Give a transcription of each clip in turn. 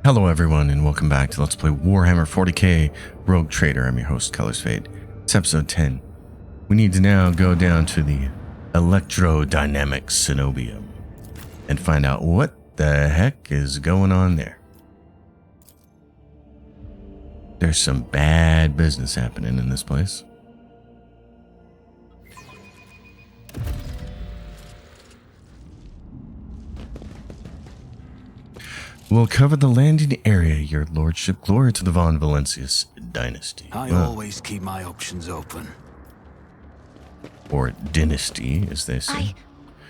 Hello everyone and welcome back to Let's Play Warhammer 40k Rogue Trader. I'm your host, Colors Fade. It's episode 10. We need to now go down to the Electrodynamic Cenobium and find out what the heck is going on there. There's some bad business happening in this place. We'll cover the landing area, your lordship. Glory to the Von Valencius dynasty. I always keep my options open. Or dynasty, as they say.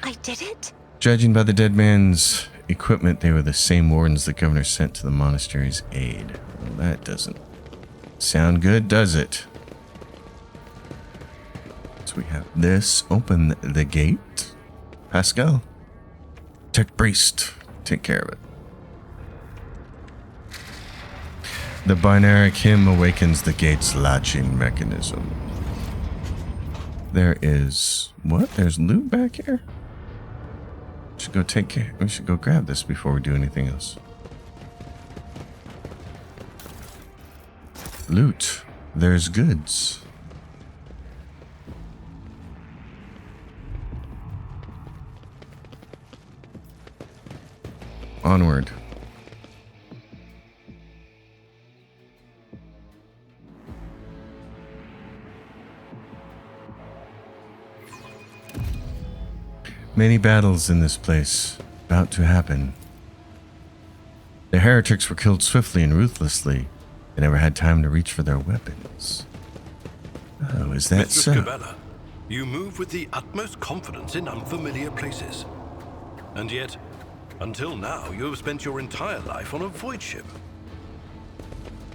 I did it? Judging by the dead man's equipment, they were the same wardens the governor sent to the monastery's aid. Well, that doesn't sound good, does it? So we have this. Open the gate. Pascal. Tech priest. Take care of it. The binary hymn awakens the gate's latching mechanism. There is... what? There's loot back here? We should go grab this before we do anything else. Loot. There's goods. Onward. Many battles in this place about to happen. The heretics were killed swiftly and ruthlessly. They never had time to reach for their weapons. Oh, is that Mr. so? Scabella, you move with the utmost confidence in unfamiliar places. And yet, until now, you have spent your entire life on a void ship.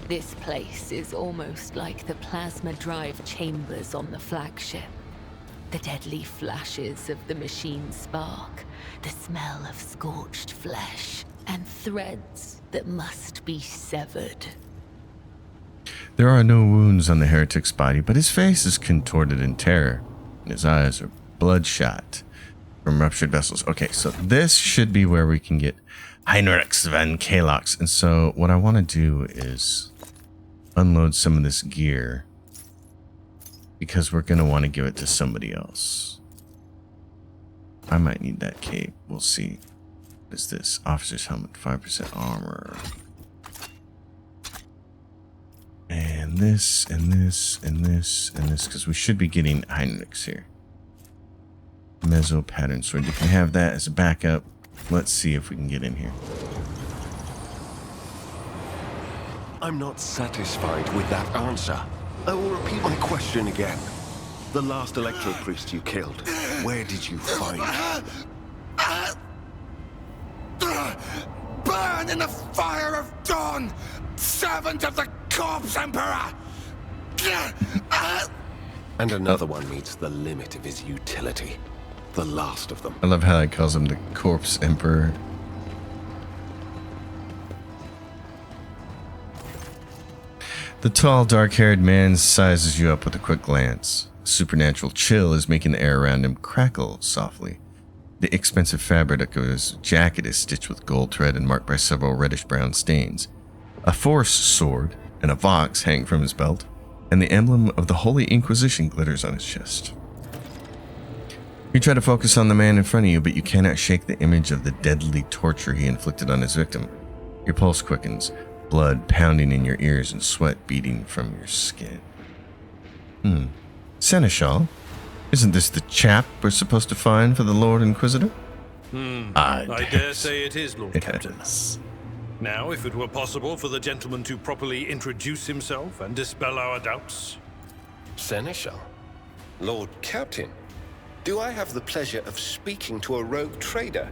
This place is almost like the plasma drive chambers on the flagship. The deadly flashes of the machine's spark, the smell of scorched flesh, and threads that must be severed. There are no wounds on the heretic's body, but his face is contorted in terror, and his eyes are bloodshot from ruptured vessels. Okay, so this should be where we can get Heinrichs van Kalox. And so what I want to do is unload some of this gear, because we're going to want to give it to somebody else. I might need that cape. We'll see. What is this? Officer's helmet, 5% armor. And this, and this, and this, and this, because we should be getting Heinrichs here. Mezzo pattern sword. You can have that as a backup. Let's see if we can get in here. I'm not satisfied with that answer. I will repeat my question again. The last Electro priest you killed, where did you find him? Burn in the fire of dawn, servant of the corpse emperor! And another one meets the limit of his utility. The last of them. I love how he calls him the corpse emperor. The tall, dark-haired man sizes you up with a quick glance. A supernatural chill is making the air around him crackle softly. The expensive fabric of his jacket is stitched with gold thread and marked by several reddish-brown stains. A force sword and a vox hang from his belt, and the emblem of the Holy Inquisition glitters on his chest. You try to focus on the man in front of you, but you cannot shake the image of the deadly torture he inflicted on his victim. Your pulse quickens, blood pounding in your ears and sweat beating from your skin. Seneschal? Isn't this the chap we're supposed to find for the Lord Inquisitor? I dare say it is, Lord Captain. Yes. Now, if it were possible for the gentleman to properly introduce himself and dispel our doubts. Seneschal? Lord Captain, do I have the pleasure of speaking to a rogue trader?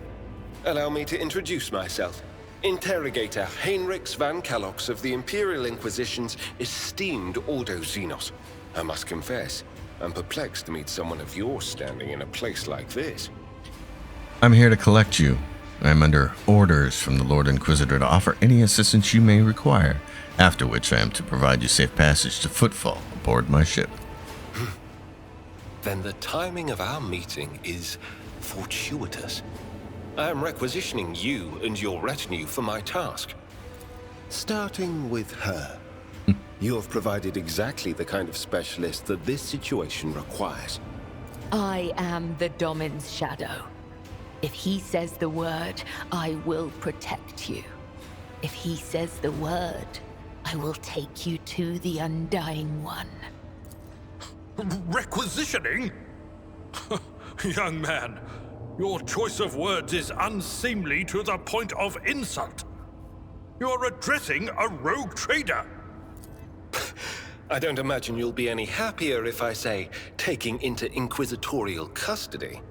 Allow me to introduce myself. Interrogator Heinrichs van Kalox of the Imperial Inquisition's esteemed Ordo Xenos. I must confess, I'm perplexed to meet someone of your standing in a place like this. I'm here to collect you. I'm under orders from the Lord Inquisitor to offer any assistance you may require, after which I am to provide you safe passage to footfall aboard my ship. Then the timing of our meeting is fortuitous. I am requisitioning you and your retinue for my task. Starting with her. You have provided exactly the kind of specialist that this situation requires. I am the Domin's shadow. If he says the word, I will protect you. If he says the word, I will take you to the Undying One. Requisitioning? Young man, your choice of words is unseemly to the point of insult. You're addressing a rogue trader. I don't imagine you'll be any happier if I say taking into inquisitorial custody.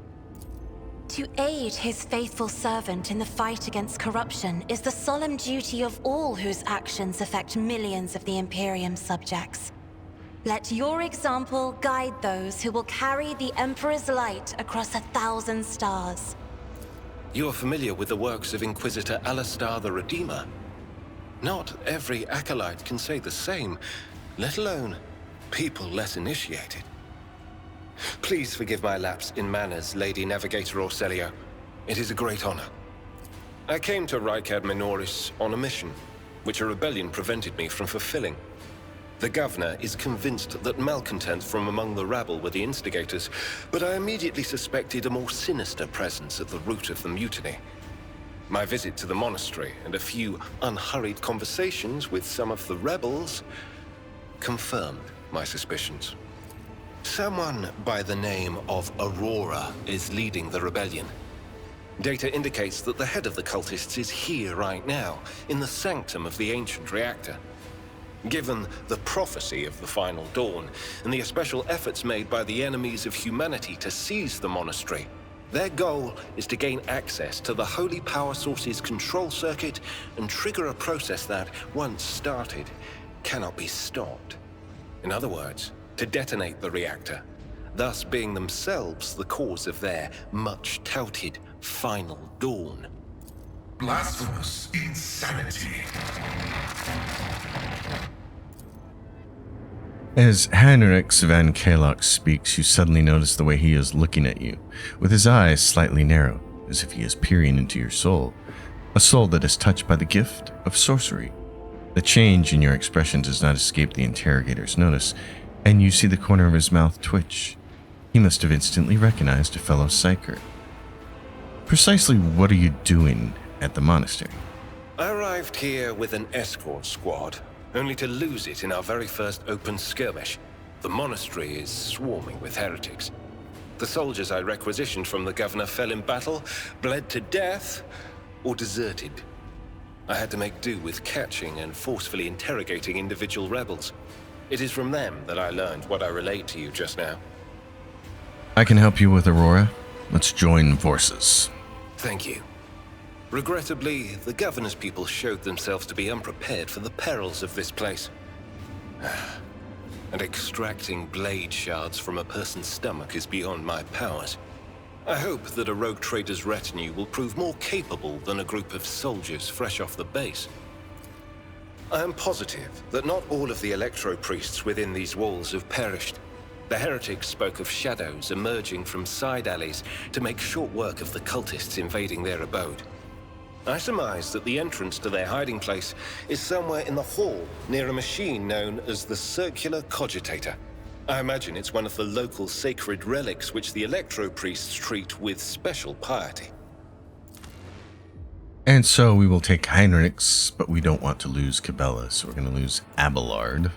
To aid his faithful servant in the fight against corruption is the solemn duty of all whose actions affect millions of the Imperium's subjects. Let your example guide those who will carry the Emperor's light across 1,000 stars. You're familiar with the works of Inquisitor Alistar the Redeemer. Not every acolyte can say the same, let alone people less initiated. Please forgive my lapse in manners, Lady Navigator Orselio. It is a great honor. I came to Rykad Minoris on a mission, which a rebellion prevented me from fulfilling. The governor is convinced that malcontents from among the rabble were the instigators, but I immediately suspected a more sinister presence at the root of the mutiny. My visit to the monastery and a few unhurried conversations with some of the rebels confirmed my suspicions. Someone by the name of Aurora is leading the rebellion. Data indicates that the head of the cultists is here right now, in the sanctum of the ancient reactor. Given the prophecy of the Final Dawn, and the special efforts made by the enemies of humanity to seize the monastery, their goal is to gain access to the Holy Power Source's control circuit and trigger a process that, once started, cannot be stopped. In other words, to detonate the reactor, thus being themselves the cause of their much-touted Final Dawn. Blasphemous insanity. As Heinrichs van Kalok speaks, you suddenly notice the way he is looking at you, with his eyes slightly narrowed, as if he is peering into your soul, a soul that is touched by the gift of sorcery. The change in your expression does not escape the interrogator's notice, and you see the corner of his mouth twitch. He must have instantly recognized a fellow psyker. Precisely what are you doing at the monastery? I arrived here with an escort squad, only to lose it in our very first open skirmish. The monastery is swarming with heretics. The soldiers I requisitioned from the governor fell in battle, bled to death, or deserted. I had to make do with catching and forcefully interrogating individual rebels. It is from them that I learned what I relayed to you just now. I can help you with Aurora. Let's join forces. Thank you. Regrettably, the governor's people showed themselves to be unprepared for the perils of this place. And extracting blade shards from a person's stomach is beyond my powers. I hope that a rogue trader's retinue will prove more capable than a group of soldiers fresh off the base. I am positive that not all of the electro-priests within these walls have perished. The heretics spoke of shadows emerging from side alleys to make short work of the cultists invading their abode. I surmise that the entrance to their hiding place is somewhere in the hall, near a machine known as the Circular Cogitator. I imagine it's one of the local sacred relics which the electro-priests treat with special piety. And so we will take Heinrichs, but we don't want to lose Cabela, so we're going to lose Abelard.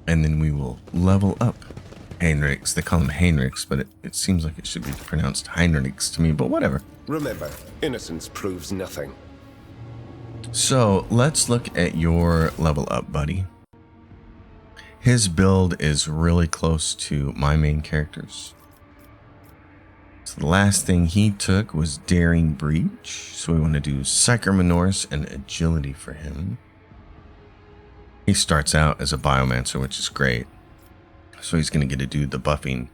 And then we will level up Heinrichs. They call him Heinrichs, but it seems like it should be pronounced Heinrichs to me, but whatever. Remember, innocence proves nothing. So let's look at your level up, buddy. His build is really close to my main character's. So the last thing he took was Daring Breach. So we want to do Psyker Minoris and Agility for him. He starts out as a Biomancer, which is great. So he's going to get to do the buffing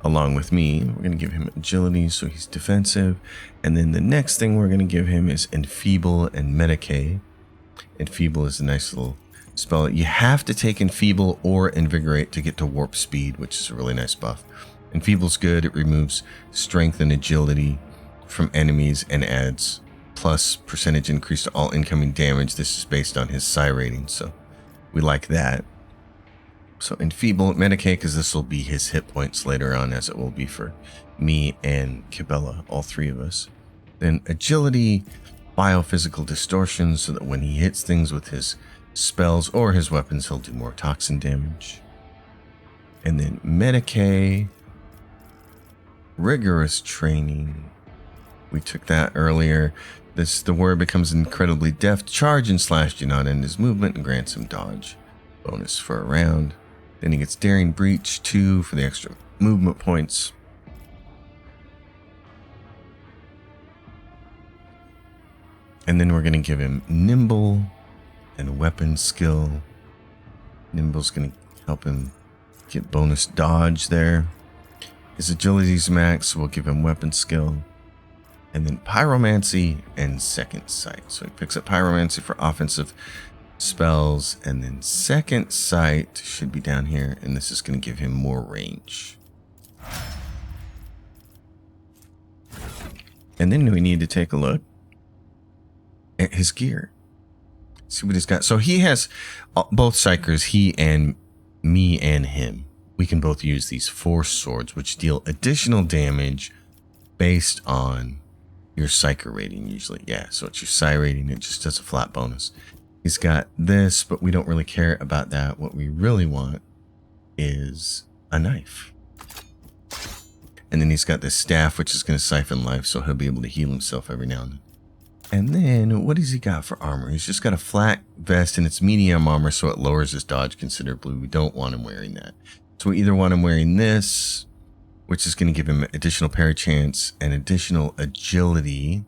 along with me. We're going to give him Agility, so he's defensive. And then the next thing we're going to give him is Enfeeble and Medicae. Enfeeble is a nice little spell. You have to take Enfeeble or Invigorate to get to Warp Speed, which is a really nice buff. Enfeeble's good. It removes strength and agility from enemies and adds plus percentage increase to all incoming damage. This is based on his psi rating, so we like that. So enfeeble Medicae, because this will be his hit points later on, as it will be for me and Cabela, all three of us. Then agility, biophysical distortion, so that when he hits things with his spells or his weapons, he'll do more toxin damage. And then Medicae, rigorous training. We took that earlier. The warrior becomes incredibly deft. Charge and slash do not end his movement and grants him dodge bonus for a round. Then he gets daring breach 2 for the extra movement points. And then we're going to give him nimble and weapon skill. Nimble's going to help him get bonus dodge there. His agility's max, so we'll give him weapon skill. And then pyromancy and second sight. So he picks up pyromancy for offensive spells, and then second sight should be down here, and this is going to give him more range. And then we need to take a look at his gear. See what he's got. So he has both psychers, he and me and him. We can both use these force swords, which deal additional damage based on your psyker rating usually. Yeah, so it's your psi rating. It just does a flat bonus. He's got this, but we don't really care about that. What we really want is a knife. And then he's got this staff, which is going to siphon life, so he'll be able to heal himself every now and then. And then, what has he got for armor? He's just got a flat vest, and it's medium armor, so it lowers his dodge considerably. We don't want him wearing that. So we either want him wearing this, which is going to give him additional parry chance and additional agility.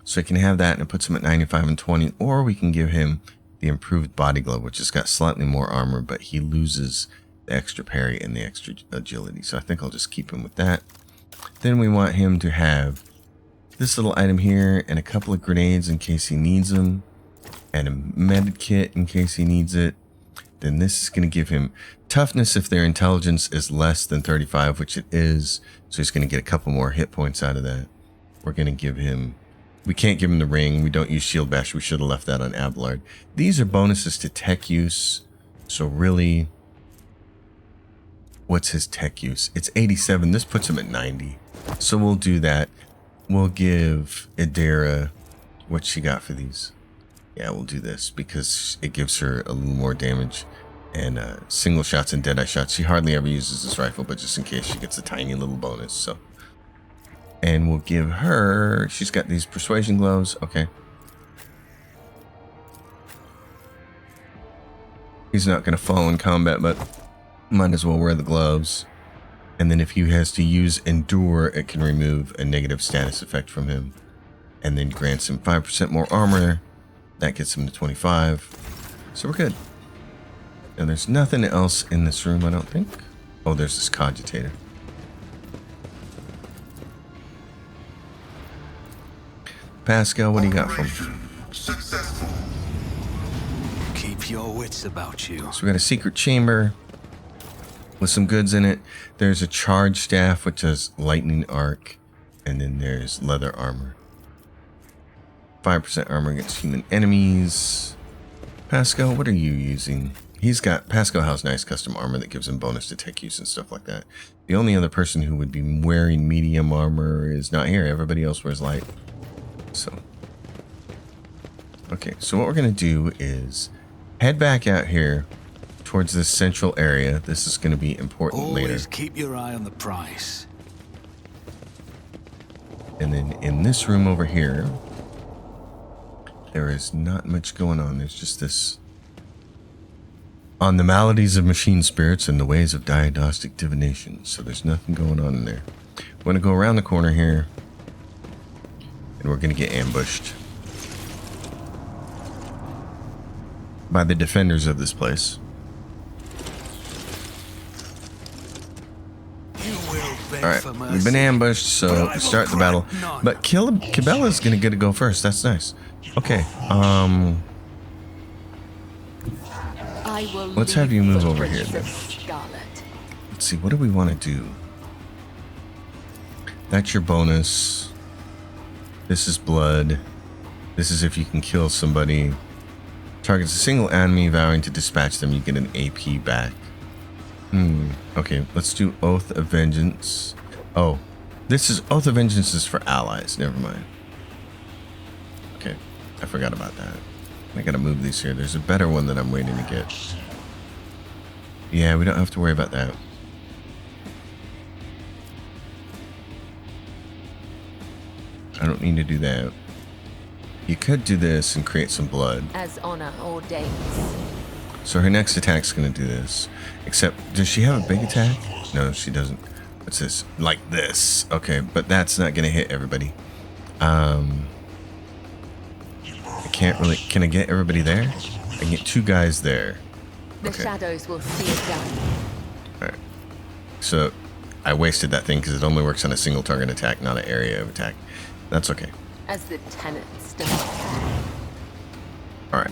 So he can have that, and it puts him at 95 and 20. Or we can give him the improved body glove, which has got slightly more armor, but he loses the extra parry and the extra agility. So I think I'll just keep him with that. Then we want him to have this little item here and a couple of grenades in case he needs them, and a med kit in case he needs it. Then this is going to give him toughness if their intelligence is less than 35, which it is. So he's going to get a couple more hit points out of that. We're going to give him... We can't give him the ring. We don't use shield bash. We should have left that on Abelard. These are bonuses to tech use. So really, what's his tech use? It's 87. This puts him at 90. So we'll do that. We'll give Idera what she got for these. Yeah, we'll do this because it gives her a little more damage and single shots and deadeye shots. She hardly ever uses this rifle, but just in case, she gets a tiny little bonus. So, and we'll give her, she's got these persuasion gloves. Okay. He's not going to fall in combat, but might as well wear the gloves. And then if he has to use endure, it can remove a negative status effect from him and then grants him 5% more armor. That gets him to 25. So we're good. And there's nothing else in this room, I don't think. Oh, there's this cogitator. Pascal, what do you got for him? Successful. Keep your wits about you. So we got a secret chamber with some goods in it. There's a charge staff, which has lightning arc. And then there's leather armor. 5% armor against human enemies. Pascal, what are you using? He's got, Pascal has nice custom armor that gives him bonus to tech use and stuff like that. The only other person who would be wearing medium armor is not here. Everybody else wears light. So, okay, so what we're going to do is head back out here towards this central area. This is going to be important later. Always keep your eye on the price. And then in this room over here, there is not much going on. There's just this on the maladies of machine spirits and the ways of diagnostic divination. So there's nothing going on in there. We're going to go around the corner here, and we're going to get ambushed by the defenders of this place. All right, we've been ambushed, so we start the battle. But Cabela's going to get to go first. That's nice. Okay, let's have you move over here then. Let's see, what do we want to do? That's your bonus. This is blood. This is if you can kill somebody. Targets a single enemy, vowing to dispatch them, you get an AP back. Okay, let's do Oath of Vengeance. Oh, this is Oath of Vengeance is for allies. Never mind. Okay, I forgot about that. I gotta move these here. There's a better one that I'm waiting to get. Yeah, we don't have to worry about that. I don't need to do that. You could do this and create some blood. As honor ordains. So her next attack's gonna do this. Except, does she have a big attack? No, she doesn't. What's this? Like this. Okay, but that's not gonna hit everybody. I can't really. Can I get everybody there? I can get 2 guys there. The shadows will see it done. Alright. So I wasted that thing because it only works on a single target attack, not an area of attack. That's okay. As the tenants demand. Alright.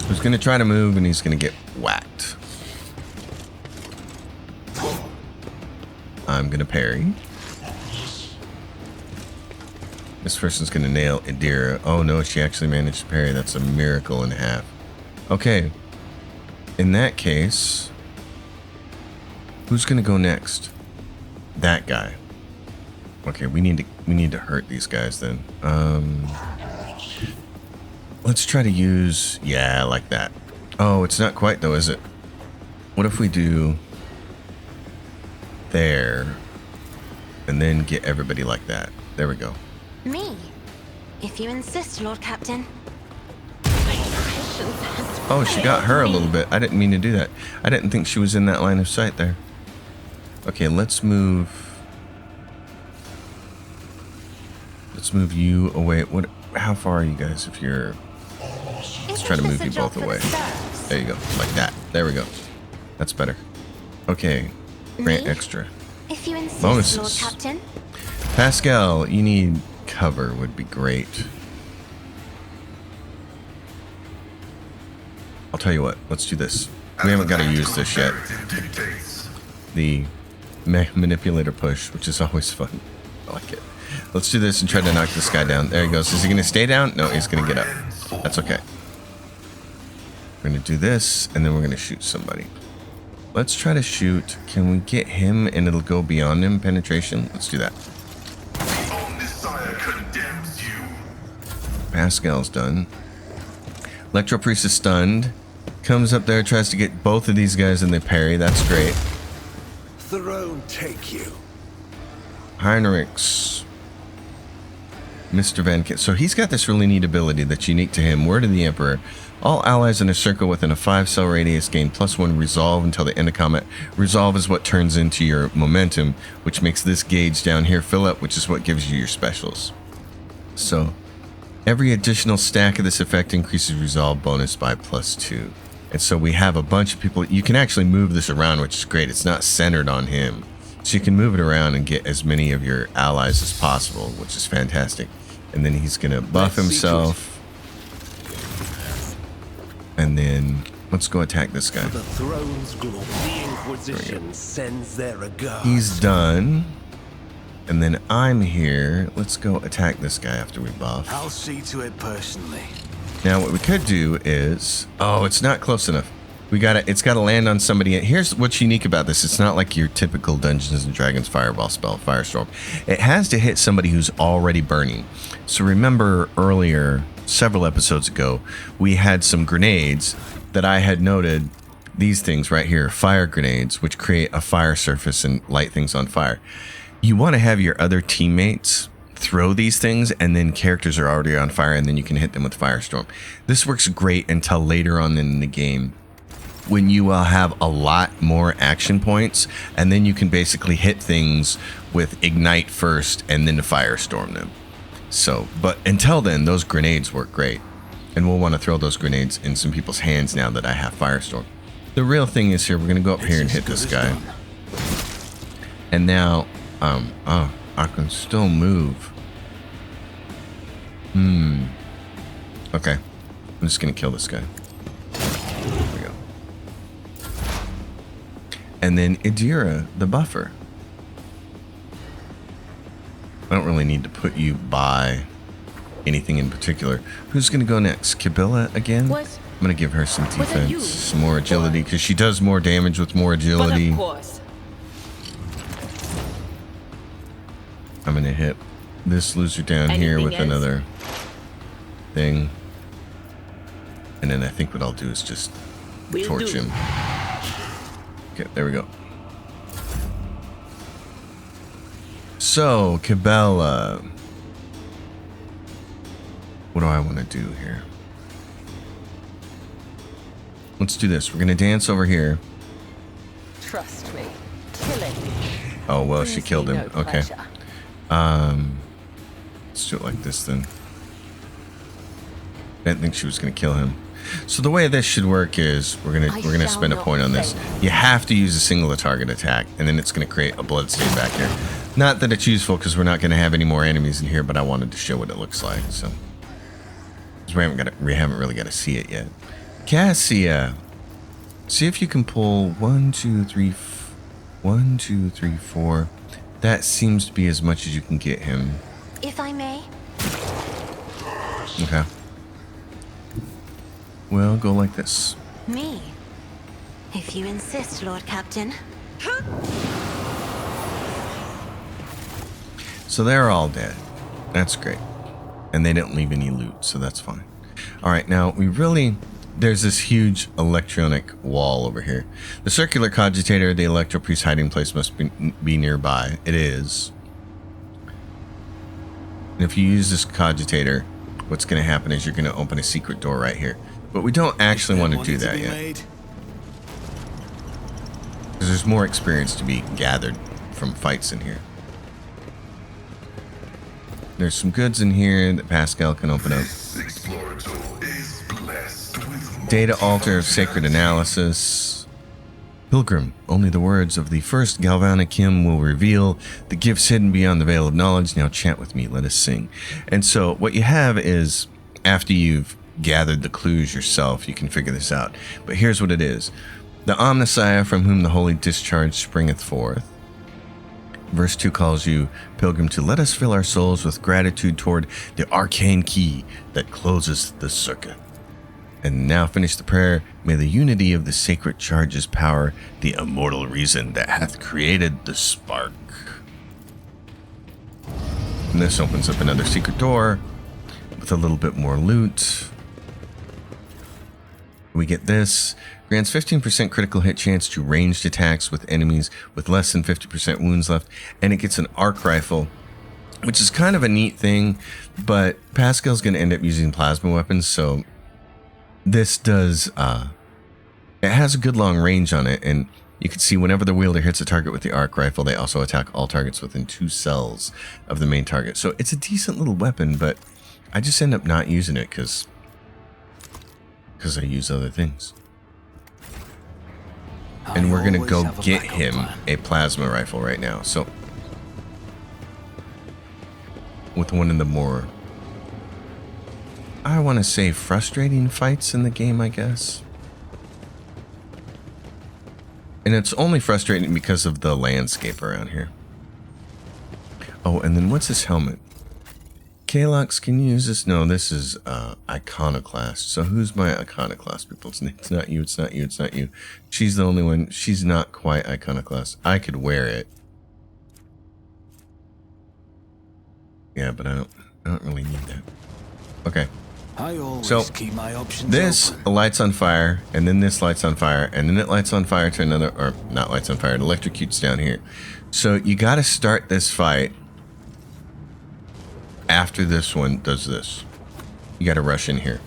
He's gonna try to move and he's gonna get whacked. I'm gonna parry. This person's gonna nail Idira. Oh no, she actually managed to parry. That's a miracle and a half. Okay. In that case, who's gonna go next? That guy. Okay, we need to hurt these guys then. Let's try to use, yeah, like that. Oh, it's not quite though, is it? What if we do there and then get everybody like that? There we go. Me? If you insist, Lord Captain. Oh, she got her a little bit. I didn't mean to do that. I didn't think she was in that line of sight there. Okay, let's move. Let's move you away. What? How far are you guys? If you're, let's try to move you both away. There you go, like that. There we go. That's better. Okay, grant extra If you insist, bonuses. Lord Captain. Pascal, you need cover. Would be great. I'll tell you what. Let's do this. We haven't got to use this yet. The manipulator push, which is always fun. I like it. Let's do this and try to knock this guy down. There he goes. Is he going to stay down? No, he's going to get up. That's okay. We're going to do this, and then we're going to shoot somebody. Let's try to shoot. Can we get him, and it'll go beyond him? Penetration? Let's do that. Pascal's done. Electro Priest is stunned. Comes up there, tries to get both of these guys, and they parry. That's great. Throne take you. Heinrichs. Mr. Van Kent. So he's got this really neat ability that's unique to him. Word of the Emperor. All allies in a circle within a 5-cell radius gain +1 resolve until the end of combat. Resolve is what turns into your momentum, which makes this gauge down here fill up, which is what gives you your specials. So every additional stack of this effect increases resolve bonus by +2. And so we have a bunch of people. You can actually move this around, which is great. It's not centered on him. So you can move it around and get as many of your allies as possible, which is fantastic. And then he's going to buff himself. And then let's go attack this guy. The throne's glory. The Inquisition sends their regards. He's done. And then I'm here. Let's go attack this guy after we buff. I'll see to it personally. Now what we could do is, oh, it's not close enough. It's got to land on somebody. Here's what's unique about this. It's not like your typical Dungeons and Dragons fireball spell, Firestorm. It has to hit somebody who's already burning. So remember earlier, several episodes ago, we had some grenades that I had noted. These things right here, fire grenades, which create a fire surface and light things on fire. You want to have your other teammates throw these things, and then characters are already on fire, and then you can hit them with Firestorm. This works great until later on in the game, when you will have a lot more action points, and then you can basically hit things with Ignite first, and then to Firestorm them. So, but until then, those grenades work great, and we'll want to throw those grenades in some people's hands now that I have Firestorm. The real thing is here, we're going to go up here and hit this guy. And now, I can still move. Okay. I'm just going to kill this guy. There we go. And then Idira, the buffer. I don't really need to put you by anything in particular. Who's going to go next? Kabila again? I'm going to give her some defense, some more agility, because she does more damage with more agility. But of course. I'm going to hit this loser down here with another thing. And then I think what I'll do is just torch him. Okay, there we go. So, Cabela. What do I want to do here? Let's do this. We're going to dance over here. Trust me, killing. Oh, well, she killed him. Okay. Let's do it like this then. I didn't think she was going to kill him. So the way this should work is we're gonna spend a point on this. You have to use a single target attack, and then it's gonna create a bloodstain back here. Not that it's useful because we're not gonna have any more enemies in here, but I wanted to show what it looks like. So we haven't really got to see it yet. Cassia, see if you can pull 1, 2, 3, 1, 2, 3, 4. That seems to be as much as you can get him. If I may. Okay. Well, go like this. Me? If you insist, Lord Captain. So they're all dead. That's great. And they didn't leave any loot, so that's fine. Alright, now there's this huge electronic wall over here. The circular cogitator, the Electro Priest hiding place must be nearby. It is. And if you use this cogitator, what's going to happen is you're going to open a secret door right here. But we don't actually want to do that yet. Because there's more experience to be gathered from fights in here. There's some goods in here that Pascal can open up. Data altar of sacred analysis. Pilgrim, only the words of the first galvanic hymn will reveal the gifts hidden beyond the veil of knowledge. Now chant with me, let us sing. And so what you have is, after you've gathered the clues yourself, you can figure this out. But here's what it is. The Omnissiah from whom the holy discharge springeth forth. Verse 2 calls you, Pilgrim, to let us fill our souls with gratitude toward the arcane key that closes the circuit. And now finish the prayer. May the unity of the sacred charge's power, the immortal reason that hath created the spark. And this opens up another secret door with a little bit more loot. We get this. Grants 15% critical hit chance to ranged attacks with enemies with less than 50% wounds left. And it gets an arc rifle, which is kind of a neat thing. But Pascal's going to end up using plasma weapons. So this does... it has a good long range on it. And you can see whenever the wielder hits a target with the arc rifle, they also attack all targets within 2 cells of the main target. So it's a decent little weapon, but I just end up not using it because I use other things. And we're going to go get him a plasma rifle right now. So, with one of the more, I want to say, frustrating fights in the game, I guess. And it's only frustrating because of the landscape around here. Oh, and then what's this helmet? Kalox, can you use this? No, this is Iconoclast. So who's my Iconoclast, people? It's not you, it's not you, it's not you. She's the only one. She's not quite Iconoclast. I could wear it. Yeah, but I don't really need that. Okay. I always so keep my options this open. lights on fire, and then this lights on fire, and then it lights on fire to another, or not lights on fire, it electrocutes down here. So you got to start this fight after this one does this. You got to rush in here.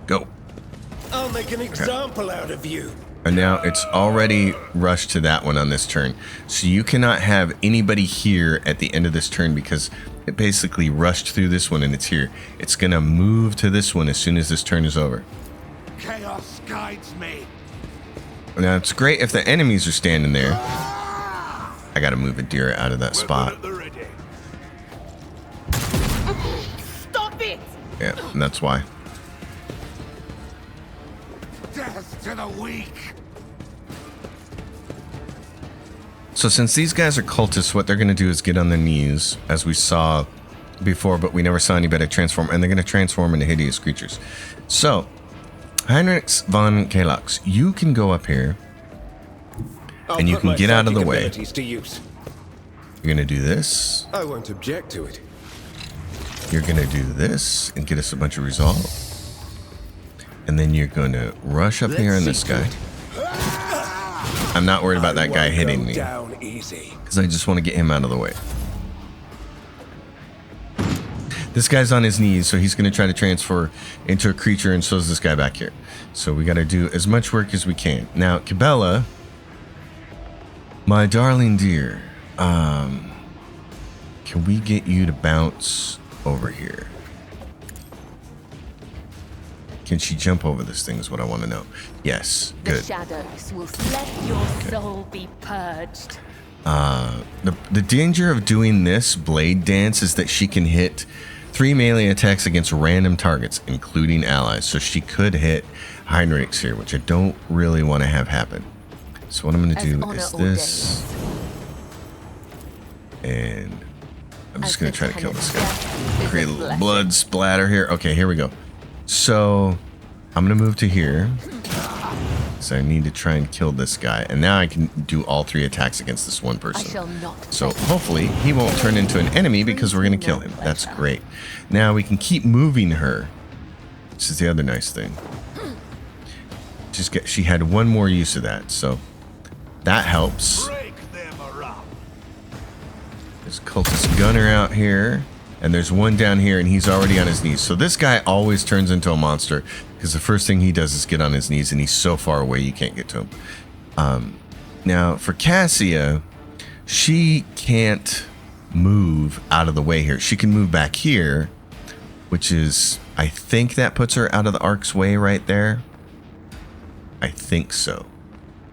Go. I'll make an example out of you. And now it's already rushed to that one on this turn. So you cannot have anybody here at the end of this turn because it basically rushed through this one and it's here. It's going to move to this one as soon as this turn is over. Chaos guides me. Now it's great if the enemies are standing there. I got to move a deer out of that spot. Stop it! Yeah, and that's why. Death to the weak. So since these guys are cultists, what they're going to do is get on their knees, as we saw before, but we never saw anybody transform, and they're going to transform into hideous creatures. So, Heinrich von Kalox, you can go up here, and you can get out of the way. To use. You're going to do this. I won't object to it. You're going to do this and get us a bunch of resolve. And then you're going to rush up here on this guy. I'm not worried about that guy hitting me, because I just want to get him out of the way. This guy's on his knees, so he's going to try to transfer into a creature, and so is this guy back here. So we got to do as much work as we can. Now, Cabela, my darling dear, can we get you to bounce over here? Can she jump over this thing is what I want to know. Yes, good. The shadows will let your soul be purged. The danger of doing this blade dance is that she can hit 3 melee attacks against random targets, including allies. So she could hit Heinrichs here, which I don't really want to have happen. So what I'm going to do is this. And I'm just going to try to kill this guy. Create a little blood splatter here. Okay, here we go. So I'm going to move to here. So I need to try and kill this guy. And now I can do all 3 attacks against this one person. So hopefully he won't turn into an enemy because we're going to kill him. That's great. Now we can keep moving her. This is the other nice thing. She had one more use of that. So that helps. There's cultist gunner out here. And there's one down here, and he's already on his knees. So this guy always turns into a monster, because the first thing he does is get on his knees, and he's so far away you can't get to him. Now, for Cassia, she can't move out of the way here. She can move back here, which is, I think that puts her out of the Ark's way right there. I think so.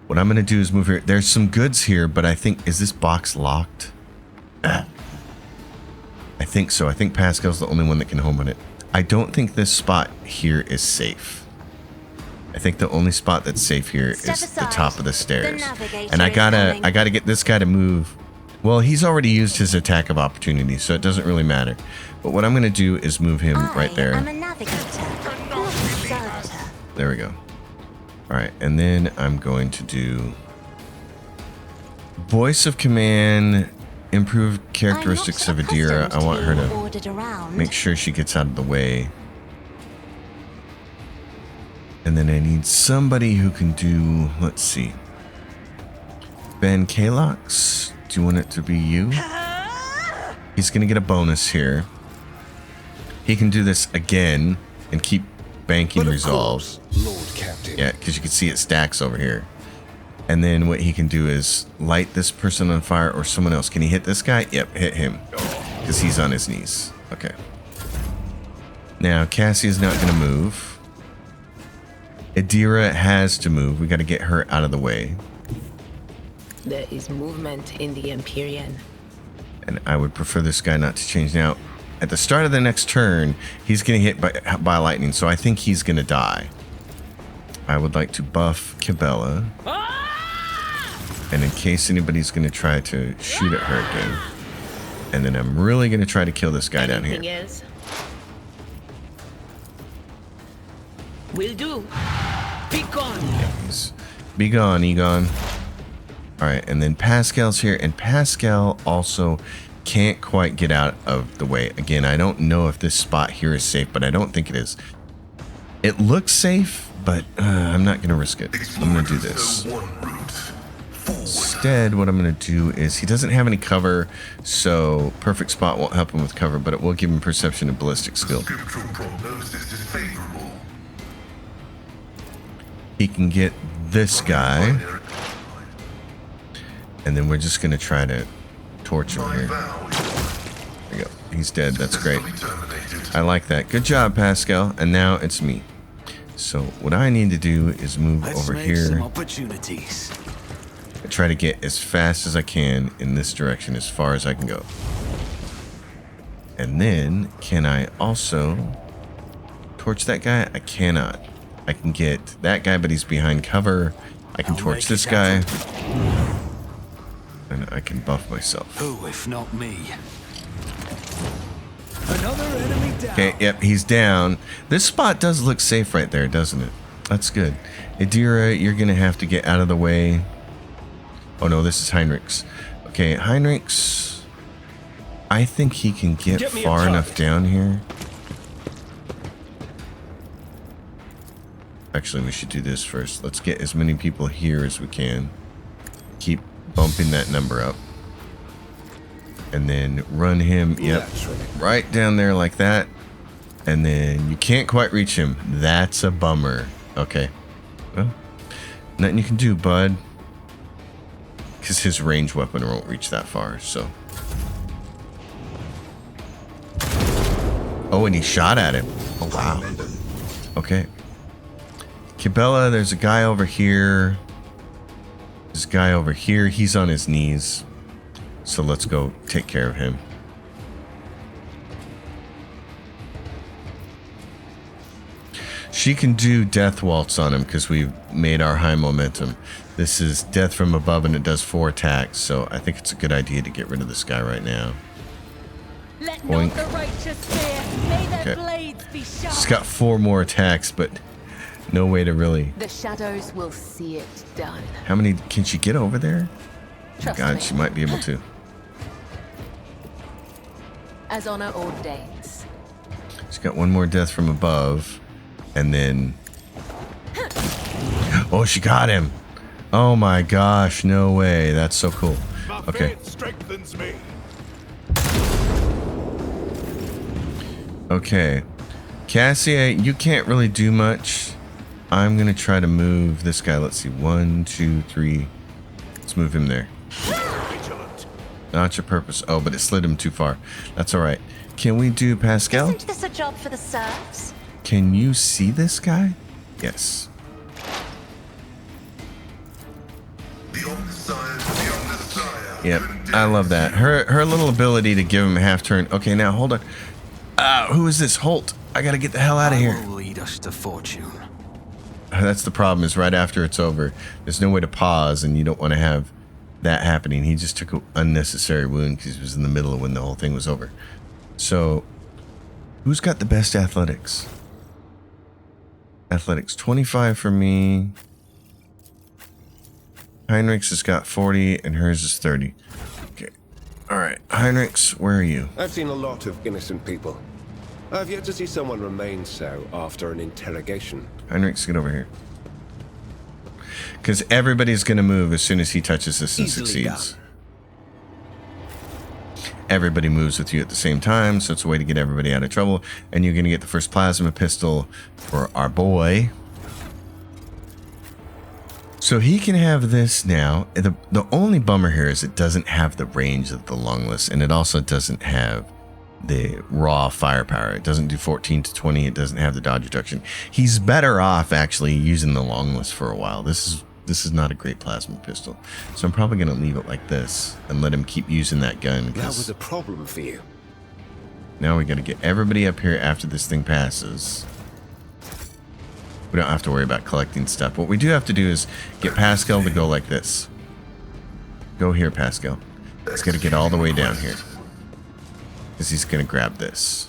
What I'm going to do is move here. There's some goods here, but I think, is this box locked? I think so. I think Pascal's the only one that can home on it. I don't think this spot here is safe. I think the only spot that's safe here is the top of the stairs. And I gotta get this guy to move. Well, he's already used his attack of opportunity, so it doesn't really matter. But what I'm gonna do is move him right there. There we go. Alright, and then I'm going to do voice of command. Improved characteristics of Adira. I want her to make sure she gets out of the way. And then I need somebody who can do, let's see. Ben Kalox, do you want it to be you? He's going to get a bonus here. He can do this again and keep banking resolves. Lord Captain. Yeah, because you can see it stacks over here. And then what he can do is light this person on fire or someone else. Can he hit this guy? Yep, hit him. Because he's on his knees. Okay. Now, Cassia's not going to move. Adira has to move. We got to get her out of the way. There is movement in the Empyrean. And I would prefer this guy not to change. Now, at the start of the next turn, he's getting hit by lightning. So I think he's going to die. I would like to buff Cabela. And in case anybody's going to try to shoot at her again. And then I'm really going to try to kill this guy down here. Else? Will do. Be gone. Yeah, be gone, Egon. Alright, and then Pascal's here. And Pascal also can't quite get out of the way. Again, I don't know if this spot here is safe, but I don't think it is. It looks safe, but I'm not going to risk it. I'm going to do this. Instead, what I'm going to do is, he doesn't have any cover, so perfect spot won't help him with cover, but it will give him perception and ballistic skill. He can get this guy, and then we're just going to try to torch him here. There you go. He's dead. That's great. I like that. Good job, Pascal. And now it's me. So what I need to do is move over here. Try to get as fast as I can in this direction, as far as I can go. And then, can I also torch that guy? I cannot. I can get that guy, but he's behind cover. I can torch this guy. And I can buff myself. Who, if not me? Another enemy down. Okay, yep, he's down. This spot does look safe right there, doesn't it? That's good. Adira, you're gonna have to get out of the way. Oh no, this is Heinrichs. Okay, Heinrichs. I think he can get far enough down here. Actually, we should do this first. Let's get as many people here as we can. Keep bumping that number up. And then run him, yep, right down there like that. And then you can't quite reach him. That's a bummer. Okay. Well, nothing you can do, bud. Because his ranged weapon won't reach that far, so. Oh, and he shot at him. Oh, wow. Okay. Kibella, there's a guy over here. This guy over here, he's on his knees. So let's go take care of him. She can do Death Waltz on him because we've made our high momentum. This is Death from Above and it does 4 attacks. So I think it's a good idea to get rid of this guy right now. Let not the righteous fear. May their blades be sharp. She's got 4 more attacks, but no way to really. The shadows will see it done. How many can she get over there? Trust God, me. she might be able to. As honor ordains. She's got 1 more Death from Above. And then... Oh, she got him. Oh my gosh, no way. That's so cool. Okay. Strengthens me. Okay. Cassia, you can't really do much. I'm going to try to move this guy. Let's see. 1, 2, 3. Let's move him there. Not your purpose. Oh, but it slid him too far. That's all right. Can we do Pascal? Isn't this a job for the serfs? Can you see this guy? Yes. Yep, I love that. Her little ability to give him a half turn. Okay, now hold on. Who is this? Holt. I gotta get the hell out of here. Will lead us to fortune. That's the problem, is right after it's over, there's no way to pause, and you don't want to have that happening. He just took an unnecessary wound because he was in the middle of when the whole thing was over. So, who's got the best athletics? Athletics 25 for me. Heinrichs has got 40 and hers is 30. Okay. Alright. Heinrichs, where are you? I've seen a lot of innocent people. I've yet to see someone remain so after an interrogation. Heinrichs, get over here. Because everybody's going to move as soon as he touches this and succeeds. Everybody moves with you at the same time, so it's a way to get everybody out of trouble. And you're going to get the first plasma pistol for our boy. So he can have this now. The only bummer here is it doesn't have the range of the longless, and it also doesn't have the raw firepower. It doesn't do 14 to 20. It doesn't have the dodge reduction. He's better off actually using the longless for a while. This is not a great plasma pistol. So I'm probably going to leave it like this and let him keep using that gun. That was a problem for you. Now we got to get everybody up here after this thing passes. We don't have to worry about collecting stuff. What we do have to do is get Pascal to go like this. Go here, Pascal. He's got to get all the way down here. Because he's going to grab this.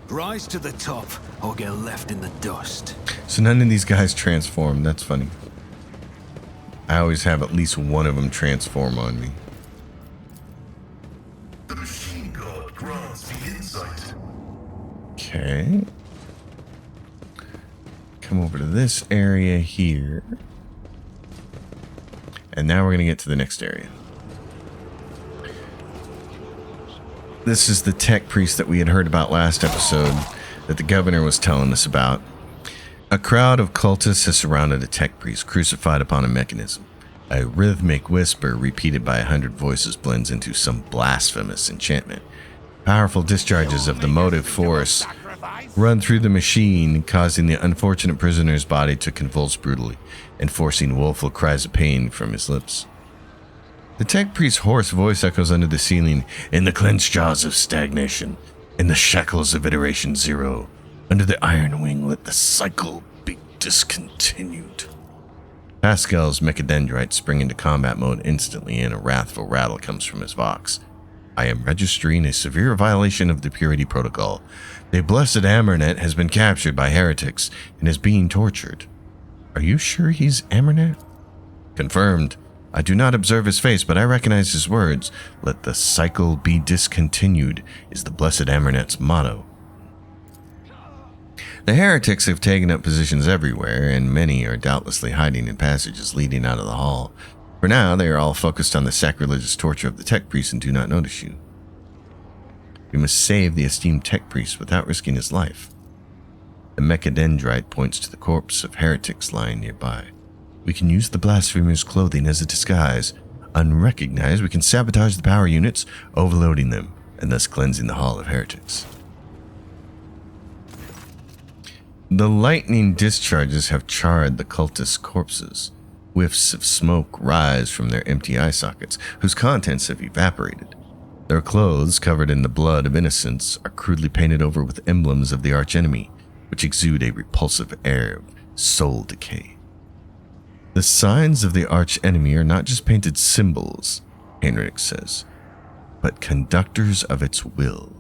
Rise to the top or get left in the dust. So none of these guys transform. That's funny. I always have at least one of them transform on me. The machine god grants the insight. Okay. Come over to this area here. And now we're going to get to the next area. This is the tech priest that we had heard about last episode that the governor was telling us about. A crowd of cultists has surrounded a tech priest crucified upon a mechanism. A rhythmic whisper repeated by 100 voices blends into some blasphemous enchantment. Powerful discharges of the motive force run through the machine, causing the unfortunate prisoner's body to convulse brutally and forcing woeful cries of pain from his lips. The tech priest's hoarse voice echoes under the ceiling. In the clenched jaws of stagnation, In the shackles of Iteration Zero, under the Iron Wing, let the cycle be discontinued. Pascal's mechadendrites spring into combat mode instantly, and a wrathful rattle comes from his vox. I am registering a severe violation of the Purity Protocol. The blessed Amarnet has been captured by heretics and is being tortured. Are you sure he's Amarnet? Confirmed. I do not observe his face, but I recognize his words. Let the cycle be discontinued is the blessed Amernet's motto. The heretics have taken up positions everywhere, and many are doubtlessly hiding in passages leading out of the hall. For now, they are all focused on the sacrilegious torture of the tech priest and do not notice you. We must save the esteemed tech priest without risking his life. The mechadendrite points to the corpse of heretics lying nearby. We can use the blasphemer's clothing as a disguise. Unrecognized, we can sabotage the power units, overloading them, and thus cleansing the hall of heretics. The lightning discharges have charred the cultists' corpses. Whiffs of smoke rise from their empty eye sockets, whose contents have evaporated. Their clothes, covered in the blood of innocents, are crudely painted over with emblems of the archenemy, which exude a repulsive air of soul decay. The signs of the archenemy are not just painted symbols, Heinrich says, but conductors of its will.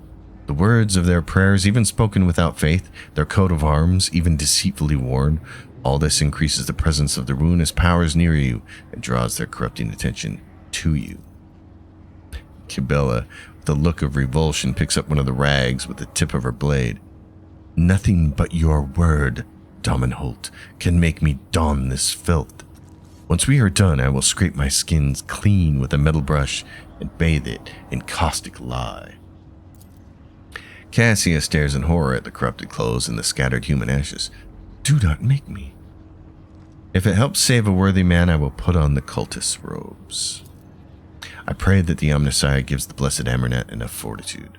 The words of their prayers, even spoken without faith, their coat of arms, even deceitfully worn, all this increases the presence of the ruinous powers near you and draws their corrupting attention to you. Kibella, with a look of revulsion, picks up one of the rags with the tip of her blade. Nothing but your word, Dominholt, can make me don this filth. Once we are done, I will scrape my skins clean with a metal brush and bathe it in caustic lye. Cassia stares in horror at the corrupted clothes and the scattered human ashes. Do not make me. If it helps save a worthy man, I will put on the cultist's robes. I pray that the Omnissiah gives the blessed Amarnet enough fortitude.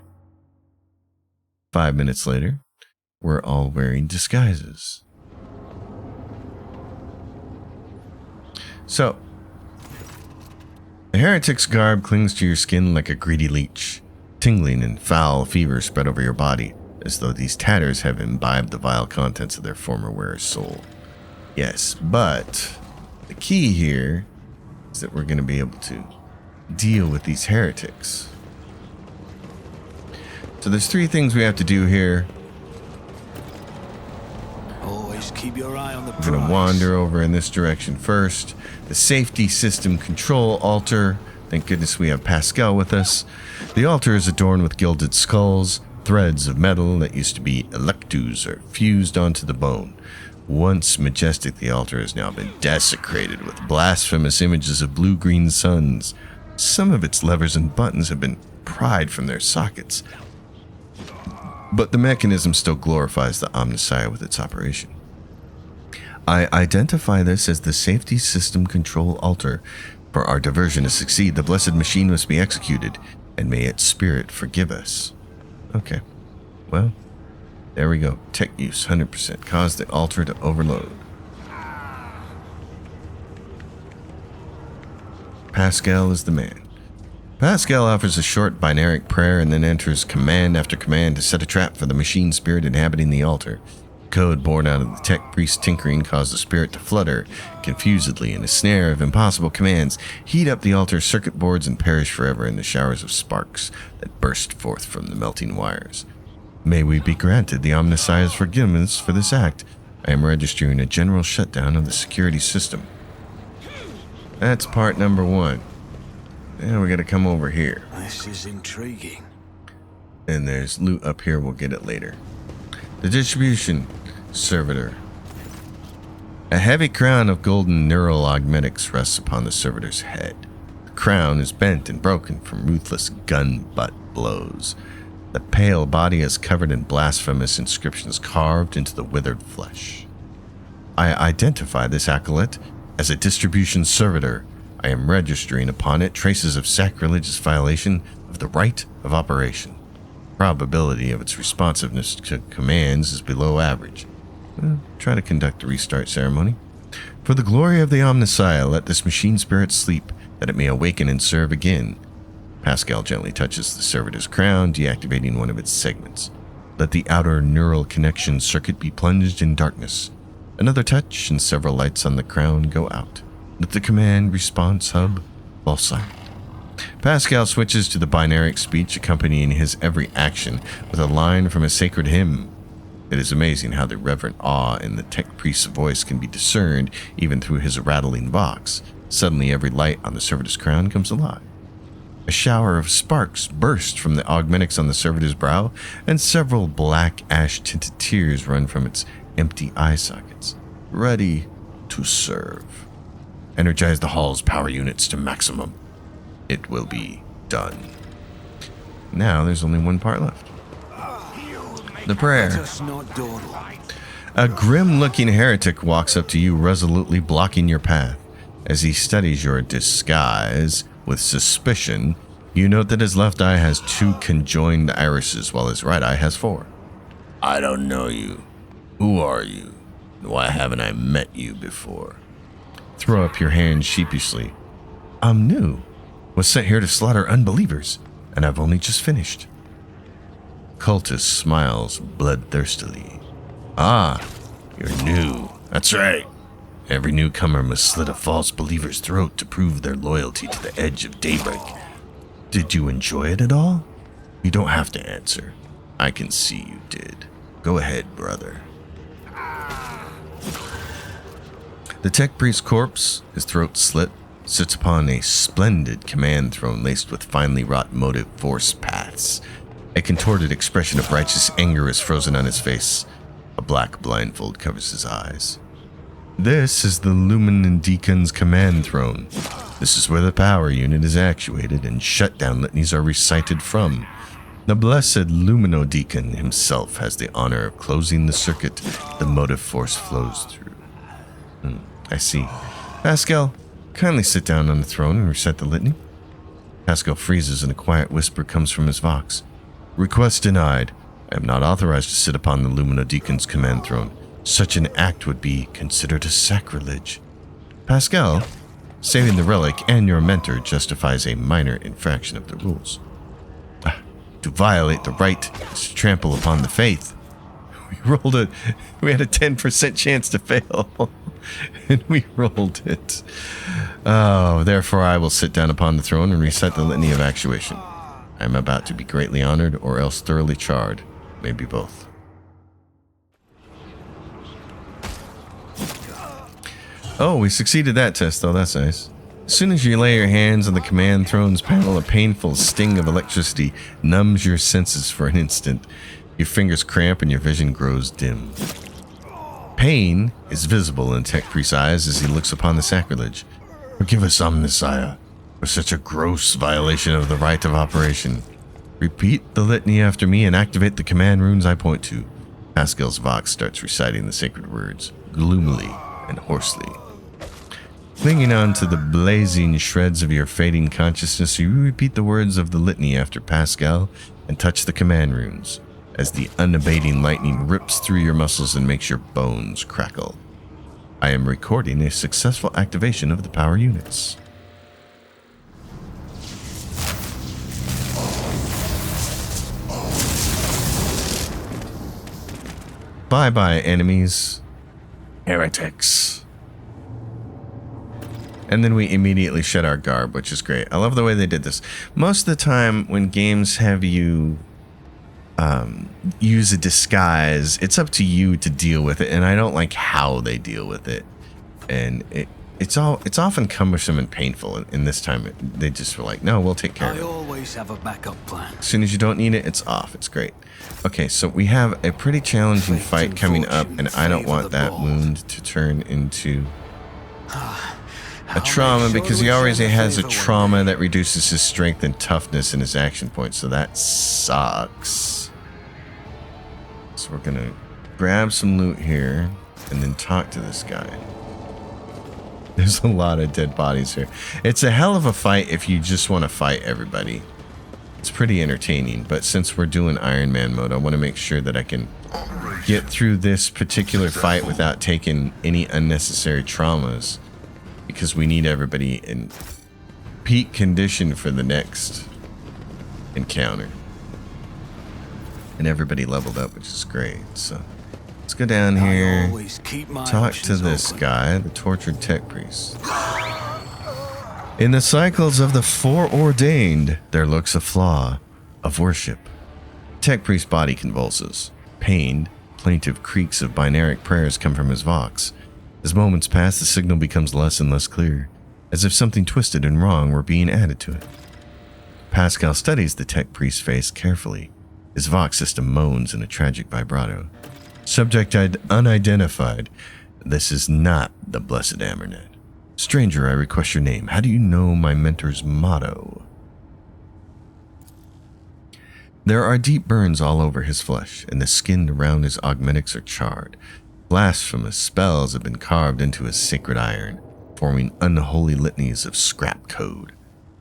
5 minutes later, we're all wearing disguises. So, the heretic's garb clings to your skin like a greedy leech. Tingling and foul fever spread over your body, as though these tatters have imbibed the vile contents of their former wearer's soul. Yes, but the key here is that we're going to be able to deal with these heretics. So there's 3 things we have to do here. Always keep your eye on the prize. We're going to wander over in this direction first. The safety system control altar. Thank goodness we have Pascal with us. The altar is adorned with gilded skulls. Threads of metal that used to be electus are fused onto the bone. Once majestic, the altar has now been desecrated with blasphemous images of blue-green suns. Some of its levers and buttons have been pried from their sockets, but the mechanism still glorifies the Omnissiah with its operation. I identify this as the safety system control altar. For our diversion to succeed, the blessed machine must be executed, and may its spirit forgive us. Okay, well, there we go. Tech use, 100%. Cause the altar to overload. Pascal is the man. Pascal offers a short binaric prayer and then enters command after command to set a trap for the machine spirit inhabiting the altar. Code born out of the tech priest's tinkering caused the spirit to flutter confusedly in a snare of impossible commands, heat up the altar's circuit boards, and perish forever in the showers of sparks that burst forth from the melting wires. May we be granted the Omnissiah's forgiveness for this act. I am registering a general shutdown of the security system. That's part number 1. Now we gotta come over here. This is intriguing. And there's loot up here, we'll get it later. The distribution servitor. A heavy crown of golden neural augmetics rests upon the servitor's head. The crown is bent and broken from ruthless gun butt blows. The pale body is covered in blasphemous inscriptions carved into the withered flesh. I identify this acolyte as a distribution servitor. I am registering upon it traces of sacrilegious violation of the right of operation. Probability of its responsiveness to commands is below average. Try to conduct a restart ceremony. For the glory of the Omnissiah, let this machine spirit sleep, that it may awaken and serve again. Pascal gently touches the servitor's crown, deactivating one of its segments. Let the outer neural connection circuit be plunged in darkness. Another touch and several lights on the crown go out. Let the command response hub fall silent. Pascal switches to the binaric speech accompanying his every action with a line from a sacred hymn. It is amazing how the reverent awe in the tech priest's voice can be discerned even through his rattling vox. Suddenly every light on the servitor's crown comes alive. A shower of sparks burst from the augmentics on the servitor's brow, and several black ash-tinted tears run from its empty eye sockets. Ready to serve. Energize the hall's power units to maximum. It will be done. Now there's only one part left. The prayer. A grim-looking heretic walks up to you, resolutely blocking your path. As he studies your disguise with suspicion, you note that his left eye has 2 conjoined irises, while his right eye has 4. I don't know you. Who are you? Why haven't I met you before? Throw up your hand sheepishly. I'm new. Was sent here to slaughter unbelievers, and I've only just finished. Cultist smiles bloodthirstily. Ah, you're new. That's right. Every newcomer must slit a false believer's throat to prove their loyalty to the edge of daybreak. Did you enjoy it at all? You don't have to answer. I can see you did. Go ahead, brother. The tech priest's corpse, his throat slit, sits upon a splendid command throne laced with finely wrought motive force paths. A contorted expression of righteous anger is frozen on his face. A black blindfold covers his eyes. This is the Luminodeacon's command throne. This is where the power unit is actuated and shutdown litanies are recited from. The blessed Luminodeacon himself has the honor of closing the circuit the motive force flows through. I see. Pascal, kindly sit down on the throne and recite the litany. Pascal freezes and a quiet whisper comes from his vox. Request denied. I am not authorized to sit upon the Luminodeacon's command throne. Such an act would be considered a sacrilege. Pascal, saving the relic and your mentor justifies a minor infraction of the rules. To violate the right is to trample upon the faith. We had a 10% chance to fail, and we rolled it. Oh, therefore I will sit down upon the throne and recite the litany of actuation. I am about to be greatly honored or else thoroughly charred. Maybe both. Oh, we succeeded that test, though. That's nice. As soon as you lay your hands on the command throne's panel, a painful sting of electricity numbs your senses for an instant. Your fingers cramp and your vision grows dim. Pain is visible in Tech Priest's eyes as he looks upon the sacrilege. Forgive us, Omnissiah, for such a gross violation of the right of operation. Repeat the litany after me and activate the command runes I point to. Pascal's vox starts reciting the sacred words, gloomily and hoarsely. Clinging on to the blazing shreds of your fading consciousness, you repeat the words of the litany after Pascal and touch the command runes, as the unabating lightning rips through your muscles and makes your bones crackle. I am recording a successful activation of the power units. Bye-bye, enemies. Heretics. And then we immediately shed our garb, which is great. I love the way they did this. Most of the time when games have you use a disguise, it's up to you to deal with it, and I don't like how they deal with it. And it's often cumbersome and painful, and this time they just were like, no, we'll take care of it. I always have a backup plan. As soon as you don't need it, it's off. It's great. Okay, so we have a pretty challenging fight coming up, and I don't want that wound to turn into a trauma, because he already has a trauma that reduces his strength and toughness and his action points, so that sucks. So we're gonna grab some loot here and then talk to this guy. There's a lot of dead bodies here. It's a hell of a fight if you just want to fight everybody. It's pretty entertaining, but since we're doing Ironman mode, I want to make sure that I can get through this particular fight without taking any unnecessary traumas, because we need everybody in peak condition for the next encounter. And everybody leveled up, which is great. So let's go down here, always keep my talk to options this open. guy, the tortured tech priest. In the cycles of the foreordained, there lurks a flaw of worship. Tech priest's body convulses. Pained, plaintive creaks of binaric prayers come from his vox. As moments pass, the signal becomes less and less clear, as if something twisted and wrong were being added to it. Pascal studies the tech priest's face carefully. His vox system moans in a tragic vibrato. Subject unidentified. This is not the blessed Amernet. Stranger, I request your name. How do you know my mentor's motto? There are deep burns all over his flesh, and the skin around his augmentics are charred. Blasphemous spells have been carved into his sacred iron, forming unholy litanies of scrap code.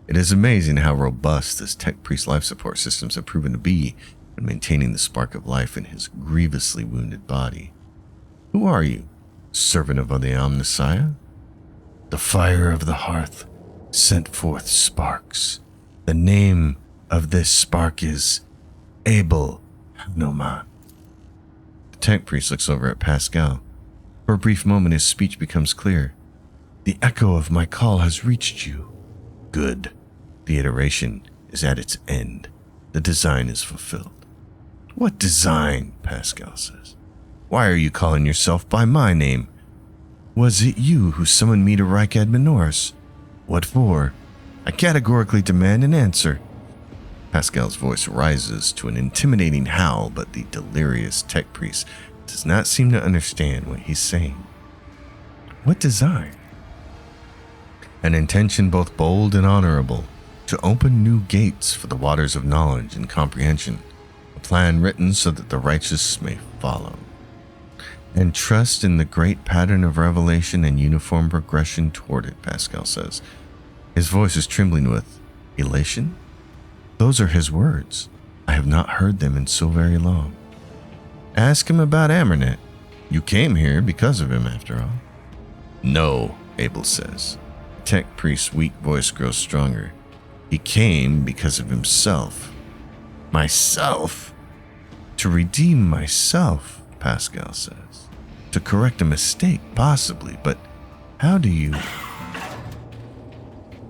It is amazing how robust this tech priest life support systems have proven to be in maintaining the spark of life in his grievously wounded body. Who are you, servant of the Omnissiah? The fire of the hearth sent forth sparks. The name of this spark is Abel Hanoman. The tech priest looks over at Pascal. For a brief moment, his speech becomes clear. The echo of my call has reached you. Good. The iteration is at its end. The design is fulfilled. What design? Pascal says. Why are you calling yourself by my name? Was it you who summoned me to Reichad Minoris? What for? I categorically demand an answer. Pascal's voice rises to an intimidating howl, but the delirious tech priest does not seem to understand what he's saying. What design? An intention both bold and honorable, to open new gates for the waters of knowledge and comprehension, a plan written so that the righteous may follow. And trust in the great pattern of revelation and uniform progression toward it, Pascal says. His voice is trembling with elation. Those are his words. I have not heard them in so very long. Ask him about Amernet. You came here because of him, after all. No, Abel says. The tech priest's weak voice grows stronger. He came because of himself. Myself? To redeem myself, Pascal says. To correct a mistake, possibly, but how do you...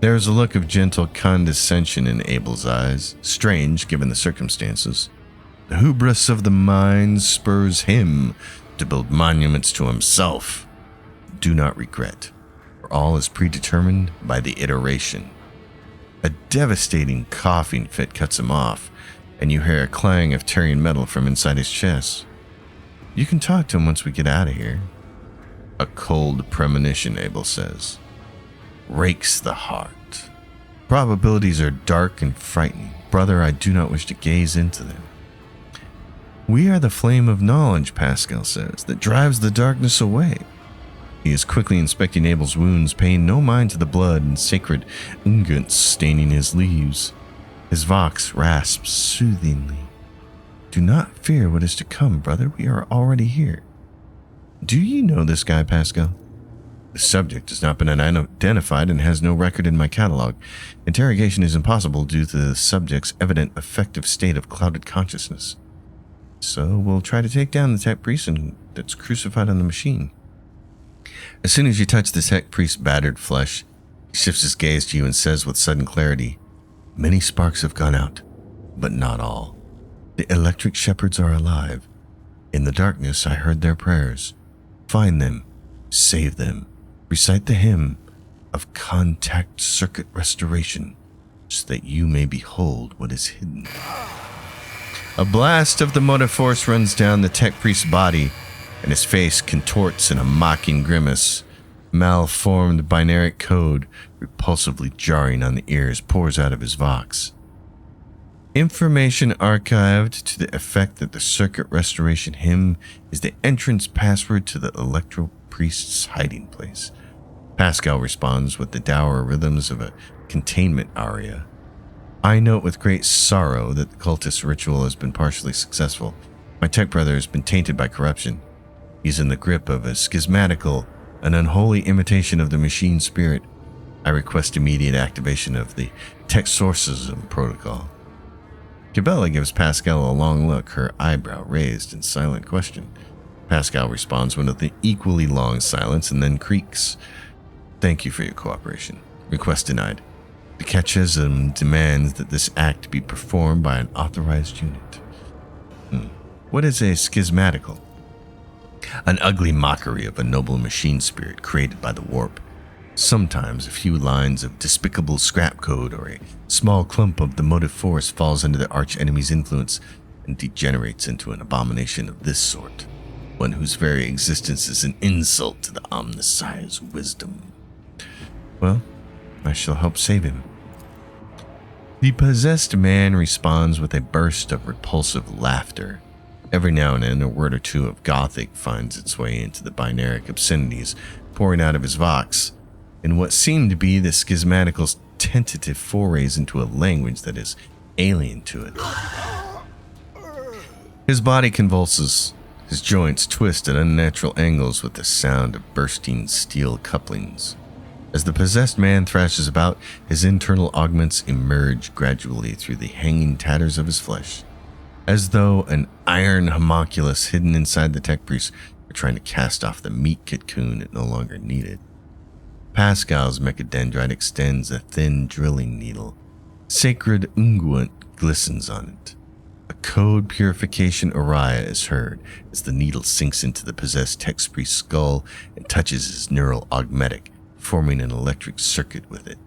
There is a look of gentle condescension in Abel's eyes, strange given the circumstances. The hubris of the mind spurs him to build monuments to himself. Do not regret, for all is predetermined by the iteration. A devastating coughing fit cuts him off, and you hear a clang of tearing metal from inside his chest. You can talk to him once we get out of here. A cold premonition, Abel says. Rakes the heart. Probabilities are dark and frightening. Brother, I do not wish to gaze into them. We are the flame of knowledge, Pascal says, that drives the darkness away. He is quickly inspecting Abel's wounds, paying no mind to the blood and sacred unguents staining his leaves. His vox rasps soothingly. Do not fear what is to come, brother. We are already here. Do you know this guy, Pascal? The subject has not been identified and has no record in my catalog. Interrogation is impossible due to the subject's evident affective state of clouded consciousness. So we'll try to take down the tech priest that's crucified on the machine. As soon as you touch the tech priest's battered flesh, he shifts his gaze to you and says with sudden clarity, Many sparks have gone out, but not all. The electric shepherds are alive. In the darkness I heard their prayers. Find them, save them, recite the hymn of contact circuit restoration, so that you may behold what is hidden. A blast of the motive force runs down the tech priest's body, and his face contorts in a mocking grimace. Malformed binaric code, repulsively jarring on the ears, pours out of his vox. Information archived to the effect that the circuit restoration hymn is the entrance password to the Electro priest's hiding place. Pascal responds with the dour rhythms of a containment aria. I note with great sorrow that the cultist ritual has been partially successful. My tech brother has been tainted by corruption. He's in the grip of a schismatical, an unholy imitation of the machine spirit. I request immediate activation of the Texorcism protocol. Cabela gives Pascal a long look, her eyebrow raised in silent question. Pascal responds with an equally long silence and then creaks. Thank you for your cooperation. Request denied. The Catechism demands that this act be performed by an authorized unit. What is a schismatical? An ugly mockery of a noble machine spirit created by the warp. Sometimes a few lines of despicable scrap code or a small clump of the motive force falls under the arch-enemy's influence and degenerates into an abomination of this sort, one whose very existence is an insult to the Omnissiah's wisdom. Well, I shall help save him. The possessed man responds with a burst of repulsive laughter. Every now and then, a word or two of Gothic finds its way into the binaric obscenities pouring out of his vox, in what seem to be the schismatical's tentative forays into a language that is alien to it. His body convulses, his joints twist at unnatural angles with the sound of bursting steel couplings. As the possessed man thrashes about, his internal augments emerge gradually through the hanging tatters of his flesh, as though an iron homunculus hidden inside the tech priest were trying to cast off the meat cocoon it no longer needed. Pascal's mechadendrite extends a thin drilling needle. Sacred unguent glistens on it. A code purification aria is heard as the needle sinks into the possessed tech priest's skull and touches his neural augmetic, forming an electric circuit with it.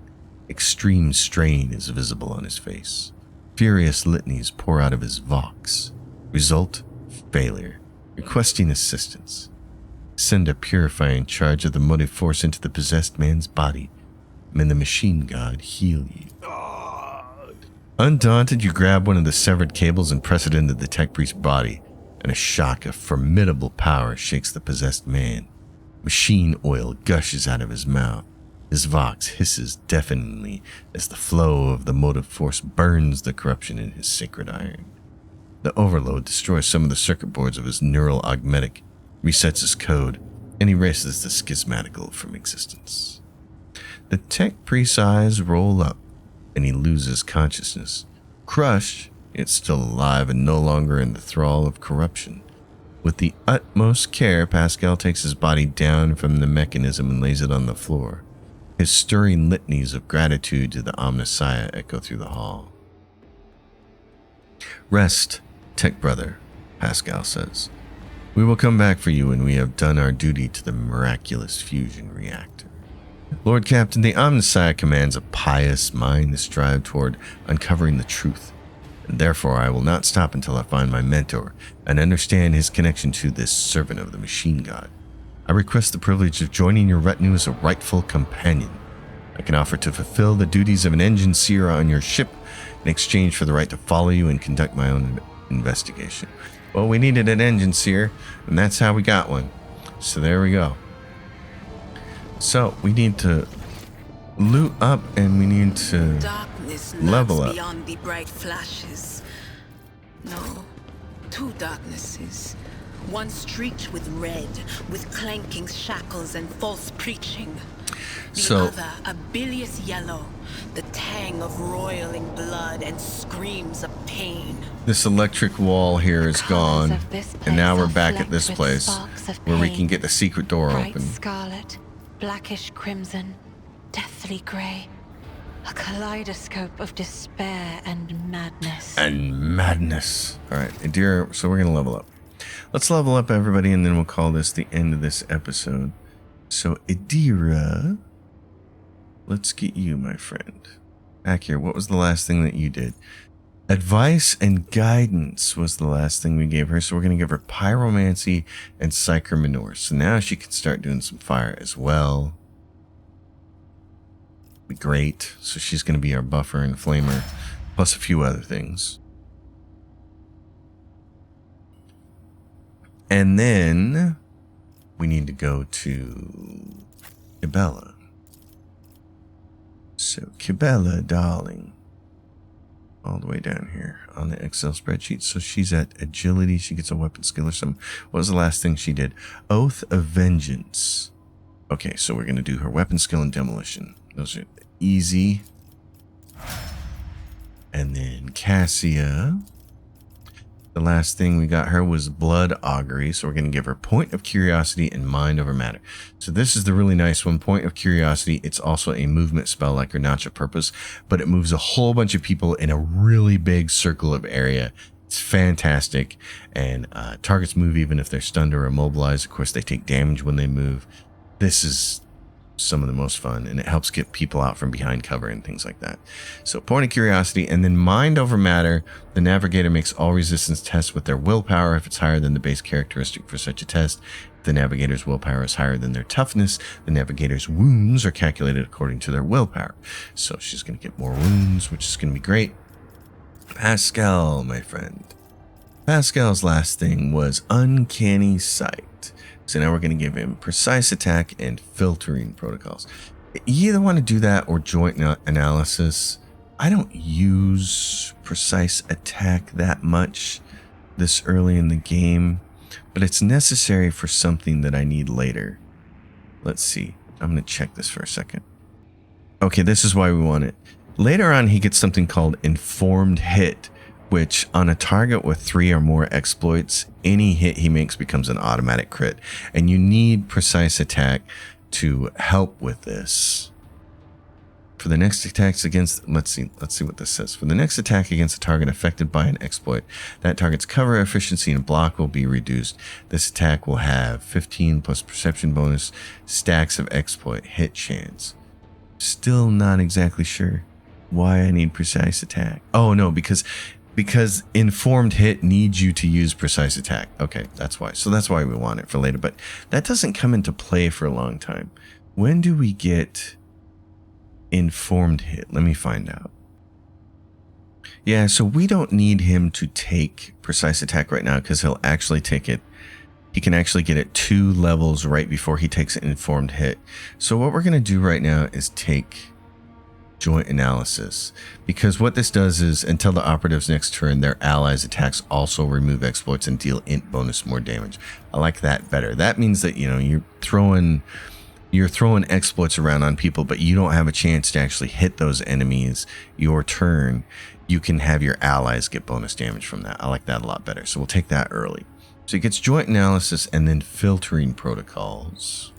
Extreme strain is visible on his face. Furious litanies pour out of his vox. Result, failure. Requesting assistance. Send a purifying charge of the motive force into the possessed man's body. May the machine god heal you. Undaunted, you grab one of the severed cables and press it into the tech priest's body, and a shock of formidable power shakes the possessed man. Machine oil gushes out of his mouth. His vox hisses deafeningly as the flow of the motive force burns the corruption in his sacred iron. The overload destroys some of the circuit boards of his neural augmetic, resets his code, and erases the schismatical from existence. The tech priest's eyes roll up, and he loses consciousness. Crushed, yet still alive and no longer in the thrall of corruption. With the utmost care, Pascal takes his body down from the mechanism and lays it on the floor. His stirring litanies of gratitude to the Omnissiah echo through the hall. Rest, tech brother, Pascal says. We will come back for you when we have done our duty to the miraculous fusion reactor. Lord Captain, the Omnissiah commands a pious mind to strive toward uncovering the truth, and therefore I will not stop until I find my mentor and understand his connection to this servant of the machine god. I request the privilege of joining your retinue as a rightful companion. I can offer to fulfill the duties of an engine seer on your ship in exchange for the right to follow you and conduct my own investigation. Well, we needed an engine seer, and that's how we got one. So there we go. So we need to loot up, and we need to level up. Beyond the bright flashes. No, two darknesses. One streaked with red, with clanking shackles and false preaching. The other, a bilious yellow, the tang of roiling blood and screams of pain. This electric wall here is gone, and now we're back at this place where we can get the secret door open. Scarlet, blackish crimson, deathly grey. A kaleidoscope of despair and madness. All right, Adira, so we're going to level up. Let's level up, everybody, and then we'll call this the end of this episode. So, Adira, let's get you, my friend. Back here, what was the last thing that you did? Advice and guidance was the last thing we gave her, so we're going to give her pyromancy and psycher manure. So now she can start doing some fire as well. Be great. So she's going to be our buffer and flamer, plus a few other things. And then we need to go to Cabela. So Cabela, darling. All the way down here on the Excel spreadsheet. So she's at agility. She gets a weapon skill or something. What was the last thing she did? Oath of Vengeance. Okay, so we're going to do her weapon skill and demolition. Those are easy. And then Cassia. The last thing we got her was Blood Augury. So we're going to give her Point of Curiosity and Mind Over Matter. So this is the really nice one. Point of Curiosity. It's also a movement spell like her Notch of Purpose, but it moves a whole bunch of people in a really big circle of area. It's fantastic. And targets move even if they're stunned or immobilized. Of course, they take damage when they move. This is some of the most fun, and it helps get people out from behind cover and things like that. So Point of Curiosity, and then Mind Over Matter. The navigator makes all resistance tests with their willpower if it's higher than the base characteristic for such a test. If the navigator's willpower is higher than their toughness, the navigator's wounds are calculated according to their willpower. So she's going to get more wounds, which is going to be great. Pascal, my friend. Pascal's last thing was Uncanny Sight. So now we're going to give him Precise Attack and Filtering Protocols. You either want to do that or Joint Analysis. I don't use Precise Attack that much this early in the game, but it's necessary for something that I need later. Let's see. I'm going to check this for a second. Okay, this is why we want it. Later on, he gets something called Informed Hit, which on a target with 3 or more exploits, any hit he makes becomes an automatic crit. And you need Precise Attack to help with this. For the next attacks against, let's see what this says. For the next attack against a target affected by an exploit, that target's cover efficiency and block will be reduced. This attack will have 15 plus perception bonus, stacks of exploit, hit chance. Still not exactly sure why I need Precise Attack. Oh no, because Informed Hit needs you to use Precise Attack. Okay, that's why. So that's why we want it for later. But that doesn't come into play for a long time. When do we get Informed Hit? Let me find out. Yeah, so we don't need him to take Precise Attack right now because he'll actually take it. He can actually get it 2 levels right before he takes an Informed Hit. So what we're going to do right now is take Joint Analysis, because what this does is until the operative's next turn, their allies' attacks also remove exploits and deal int bonus more damage. I like that better. That means that, you know, you're throwing exploits around on people, but you don't have a chance to actually hit those enemies your turn. You can have your allies get bonus damage from that. I like that a lot better. So we'll take that early. So he gets Joint Analysis and then Filtering Protocols.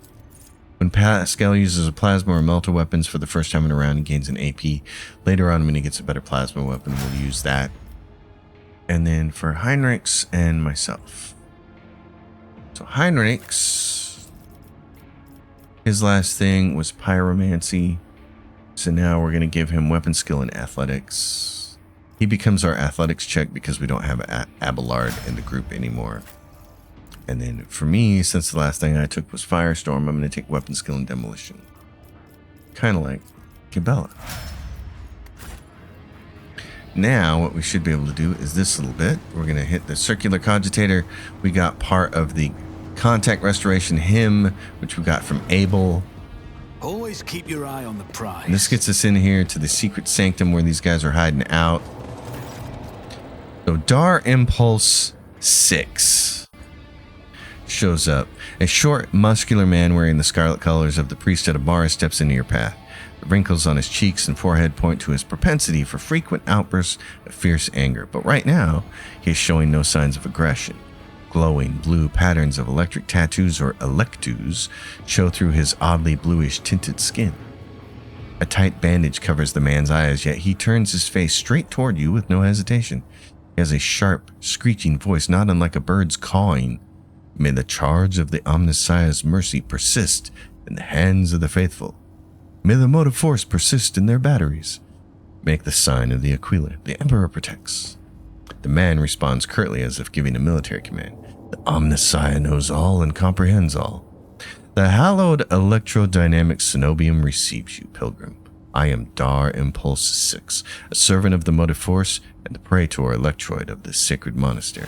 When Pascal uses a plasma or melter weapons for the first time in a round, he gains an AP. Later on, when he gets a better plasma weapon, we'll use that. And then for Heinrichs and myself. So Heinrichs, his last thing was Pyromancy. So now we're going to give him Weapon Skill and Athletics. He becomes our Athletics check because we don't have Abelard in the group anymore. And then for me, since the last thing I took was Firestorm, I'm going to take Weapon Skill and Demolition. Kind of like Cabela. Now, what we should be able to do is this little bit. We're going to hit the Circular Cogitator. We got part of the Contact Restoration Hymn, which we got from Abel. Always keep your eye on the prize. And this gets us in here to the Secret Sanctum where these guys are hiding out. So Dar Impulse 6 shows up. A short, muscular man wearing the scarlet colors of the priesthood of Mars steps into your path. The wrinkles on his cheeks and forehead point to his propensity for frequent outbursts of fierce anger, but right now, he is showing no signs of aggression. Glowing blue patterns of electric tattoos or electus show through his oddly bluish tinted skin. A tight bandage covers the man's eyes, yet he turns his face straight toward you with no hesitation. He has a sharp, screeching voice not unlike a bird's cawing. May the charge of the Omnissiah's mercy persist in the hands of the faithful. May the motive force persist in their batteries. Make the sign of the Aquila. The Emperor protects. The man responds curtly as if giving a military command. The Omnissiah knows all and comprehends all. The hallowed electrodynamic Cenobium receives you, pilgrim. I am Dar Impulse 6, a servant of the motive force and the Praetor Electroid of this sacred monastery.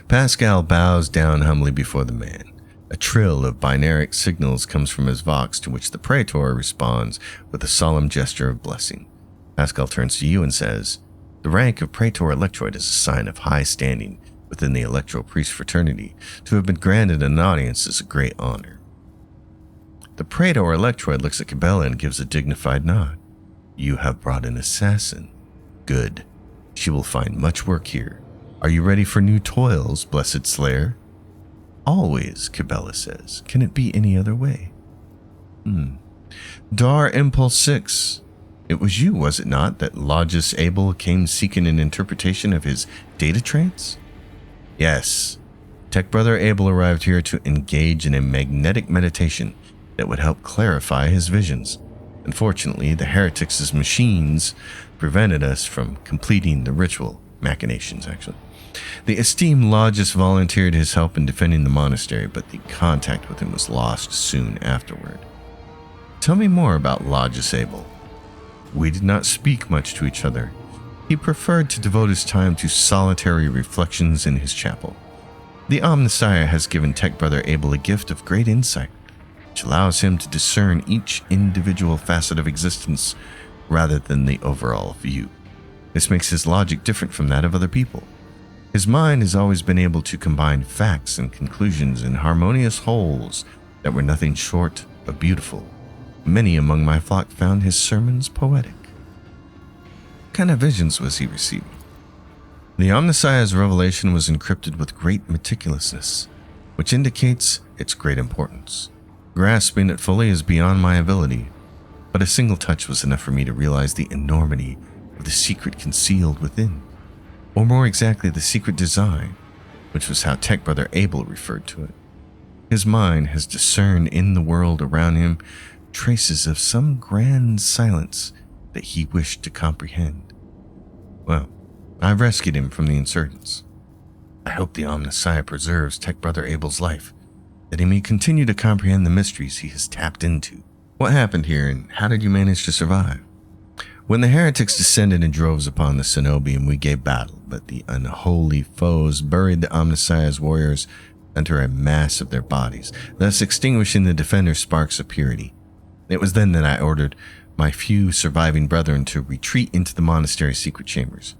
Pascal bows down humbly before the man. A trill of binaric signals comes from his vox, to which the Praetor responds with a solemn gesture of blessing. Pascal turns to you and says, "The rank of Praetor Electroid is a sign of high standing. within the Electro Priest fraternity, to have been granted an audience is a great honor. The Praetor Electroid looks at Cabela and gives a dignified nod. You have brought an assassin. Good. She will find much work here. Are you ready for new toils, blessed slayer? Always, Cabela says. Can it be any other way? Dar Impulse 6. It was you, was it not, that Logis Abel came seeking an interpretation of his data trance? Yes. Tech Brother Abel arrived here to engage in a magnetic meditation that would help clarify his visions. Unfortunately, the heretics' machines prevented us from completing the ritual. Machinations, actually. The esteemed Logis volunteered his help in defending the monastery, but the contact with him was lost soon afterward. Tell me more about Logis Abel. We did not speak much to each other. He preferred to devote his time to solitary reflections in his chapel. The Omnissiah has given Tech Brother Abel a gift of great insight, which allows him to discern each individual facet of existence rather than the overall view. This makes his logic different from that of other people. His mind has always been able to combine facts and conclusions in harmonious wholes that were nothing short of beautiful. Many among my flock found his sermons poetic. What kind of visions was he receiving? The Omnissiah's revelation was encrypted with great meticulousness, which indicates its great importance. Grasping it fully is beyond my ability, but a single touch was enough for me to realize the enormity of the secret concealed within, or more exactly, the secret design, which was how Tech Brother Abel referred to it. His mind has discerned in the world around him traces of some grand silence that he wished to comprehend. Well, I've rescued him from the insurgents. I hope the Omnissiah preserves Tech Brother Abel's life, that he may continue to comprehend the mysteries he has tapped into. What happened here, and how did you manage to survive? When the heretics descended in droves upon the Cenobium, we gave battle, but the unholy foes buried the Omnissiah's warriors under a mass of their bodies, thus extinguishing the defender's sparks of purity. It was then that I ordered my few surviving brethren to retreat into the monastery's secret chambers.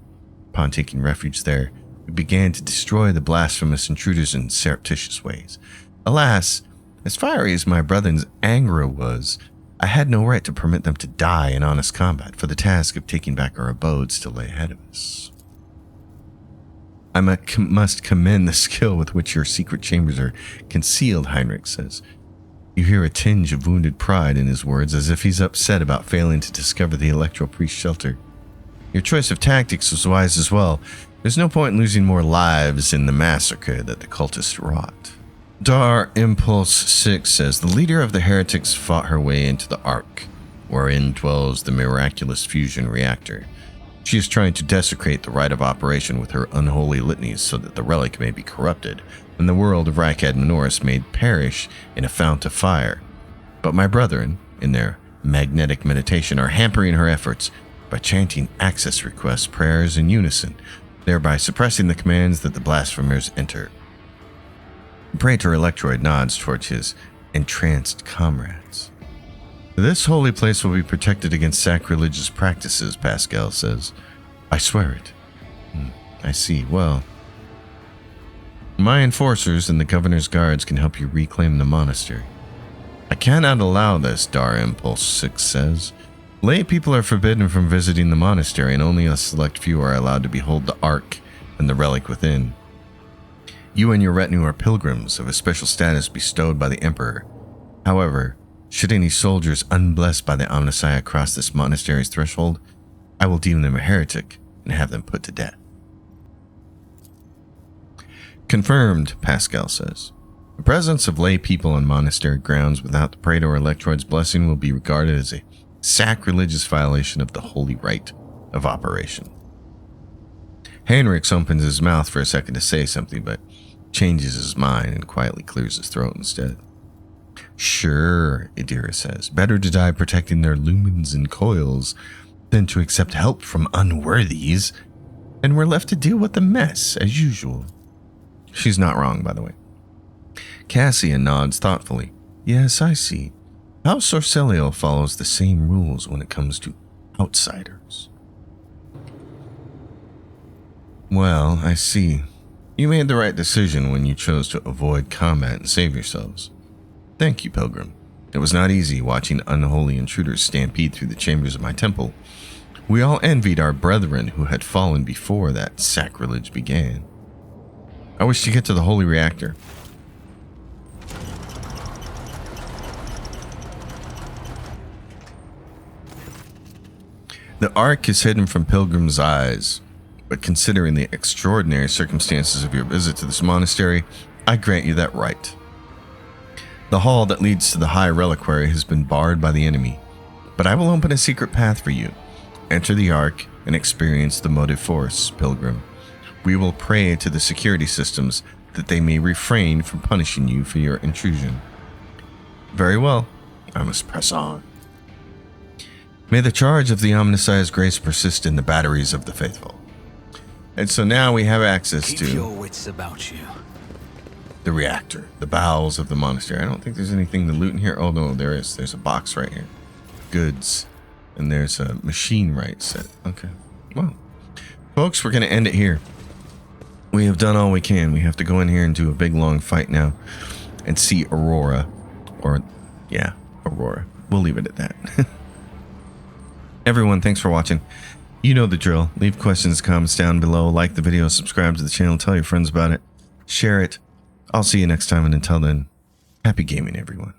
Upon taking refuge there, we began to destroy the blasphemous intruders in surreptitious ways. Alas, as fiery as my brethren's anger was, I had no right to permit them to die in honest combat, for the task of taking back our abode still lay ahead of us. I must commend the skill with which your secret chambers are concealed, Heinrich says. You hear a tinge of wounded pride in his words, as if he's upset about failing to discover the Electro Priest shelter. Your choice of tactics was wise as well. There's no point in losing more lives in the massacre that the cultists wrought. Dar Impulse 6 says, the leader of the heretics fought her way into the Ark, wherein dwells the miraculous fusion reactor. She is trying to desecrate the rite of operation with her unholy litanies so that the relic may be corrupted, and the world of Rakad Minoris made perish in a fount of fire. But my brethren, in their magnetic meditation, are hampering her efforts by chanting access requests prayers in unison, thereby suppressing the commands that the blasphemers enter. Praetor Electroid nods towards his entranced comrades. This holy place will be protected against sacrilegious practices, Pascal says. I swear it. I see. Well, my enforcers and the governor's guards can help you reclaim the monastery. I cannot allow this, Dar Impulse 6 says. Lay people are forbidden from visiting the monastery, and only a select few are allowed to behold the Ark and the relic within. You and your retinue are pilgrims of a special status bestowed by the Emperor. However, should any soldiers unblessed by the Omnissiah cross this monastery's threshold, I will deem them a heretic and have them put to death. Confirmed, Pascal says. The presence of lay people on monastery grounds without the Praetor Electroid's blessing will be regarded as a sacrilegious violation of the holy rite of operation. Heinrich opens his mouth for a second to say something, but changes his mind and quietly clears his throat instead. Sure, Idira says. Better to die protecting their lumens and coils than to accept help from unworthies, and we're left to deal with the mess as usual. She's not wrong, by the way. Cassian nods thoughtfully. Yes, I see. House Sorcelial follows the same rules when it comes to outsiders. Well, I see. You made the right decision when you chose to avoid combat and save yourselves. Thank you, Pilgrim. It was not easy watching unholy intruders stampede through the chambers of my temple. We all envied our brethren who had fallen before that sacrilege began. I wish to get to the holy reactor. The Ark is hidden from Pilgrim's eyes, but considering the extraordinary circumstances of your visit to this monastery, I grant you that right. The hall that leads to the High Reliquary has been barred by the enemy, but I will open a secret path for you. Enter the Ark and experience the motive force, Pilgrim. We will pray to the security systems that they may refrain from punishing you for your intrusion. Very well, I must press on. May the charge of the omniscience grace persist in the batteries of the faithful. And so now we have access Keep to your wits about you. the reactor, the bowels of the monastery. I don't think there's anything to loot in here. Oh no, there is. There's a box right here. Goods. And there's a machine right set. Okay. Well, folks, we're going to end it here. We have done all we can. We have to go in here and do a big long fight now and see Aurora. Or, yeah, Aurora. We'll leave it at that. Everyone, thanks for watching. You know the drill. Leave questions, comments down below. Like the video, subscribe to the channel, tell your friends about it. Share it. I'll see you next time, and until then, happy gaming, everyone.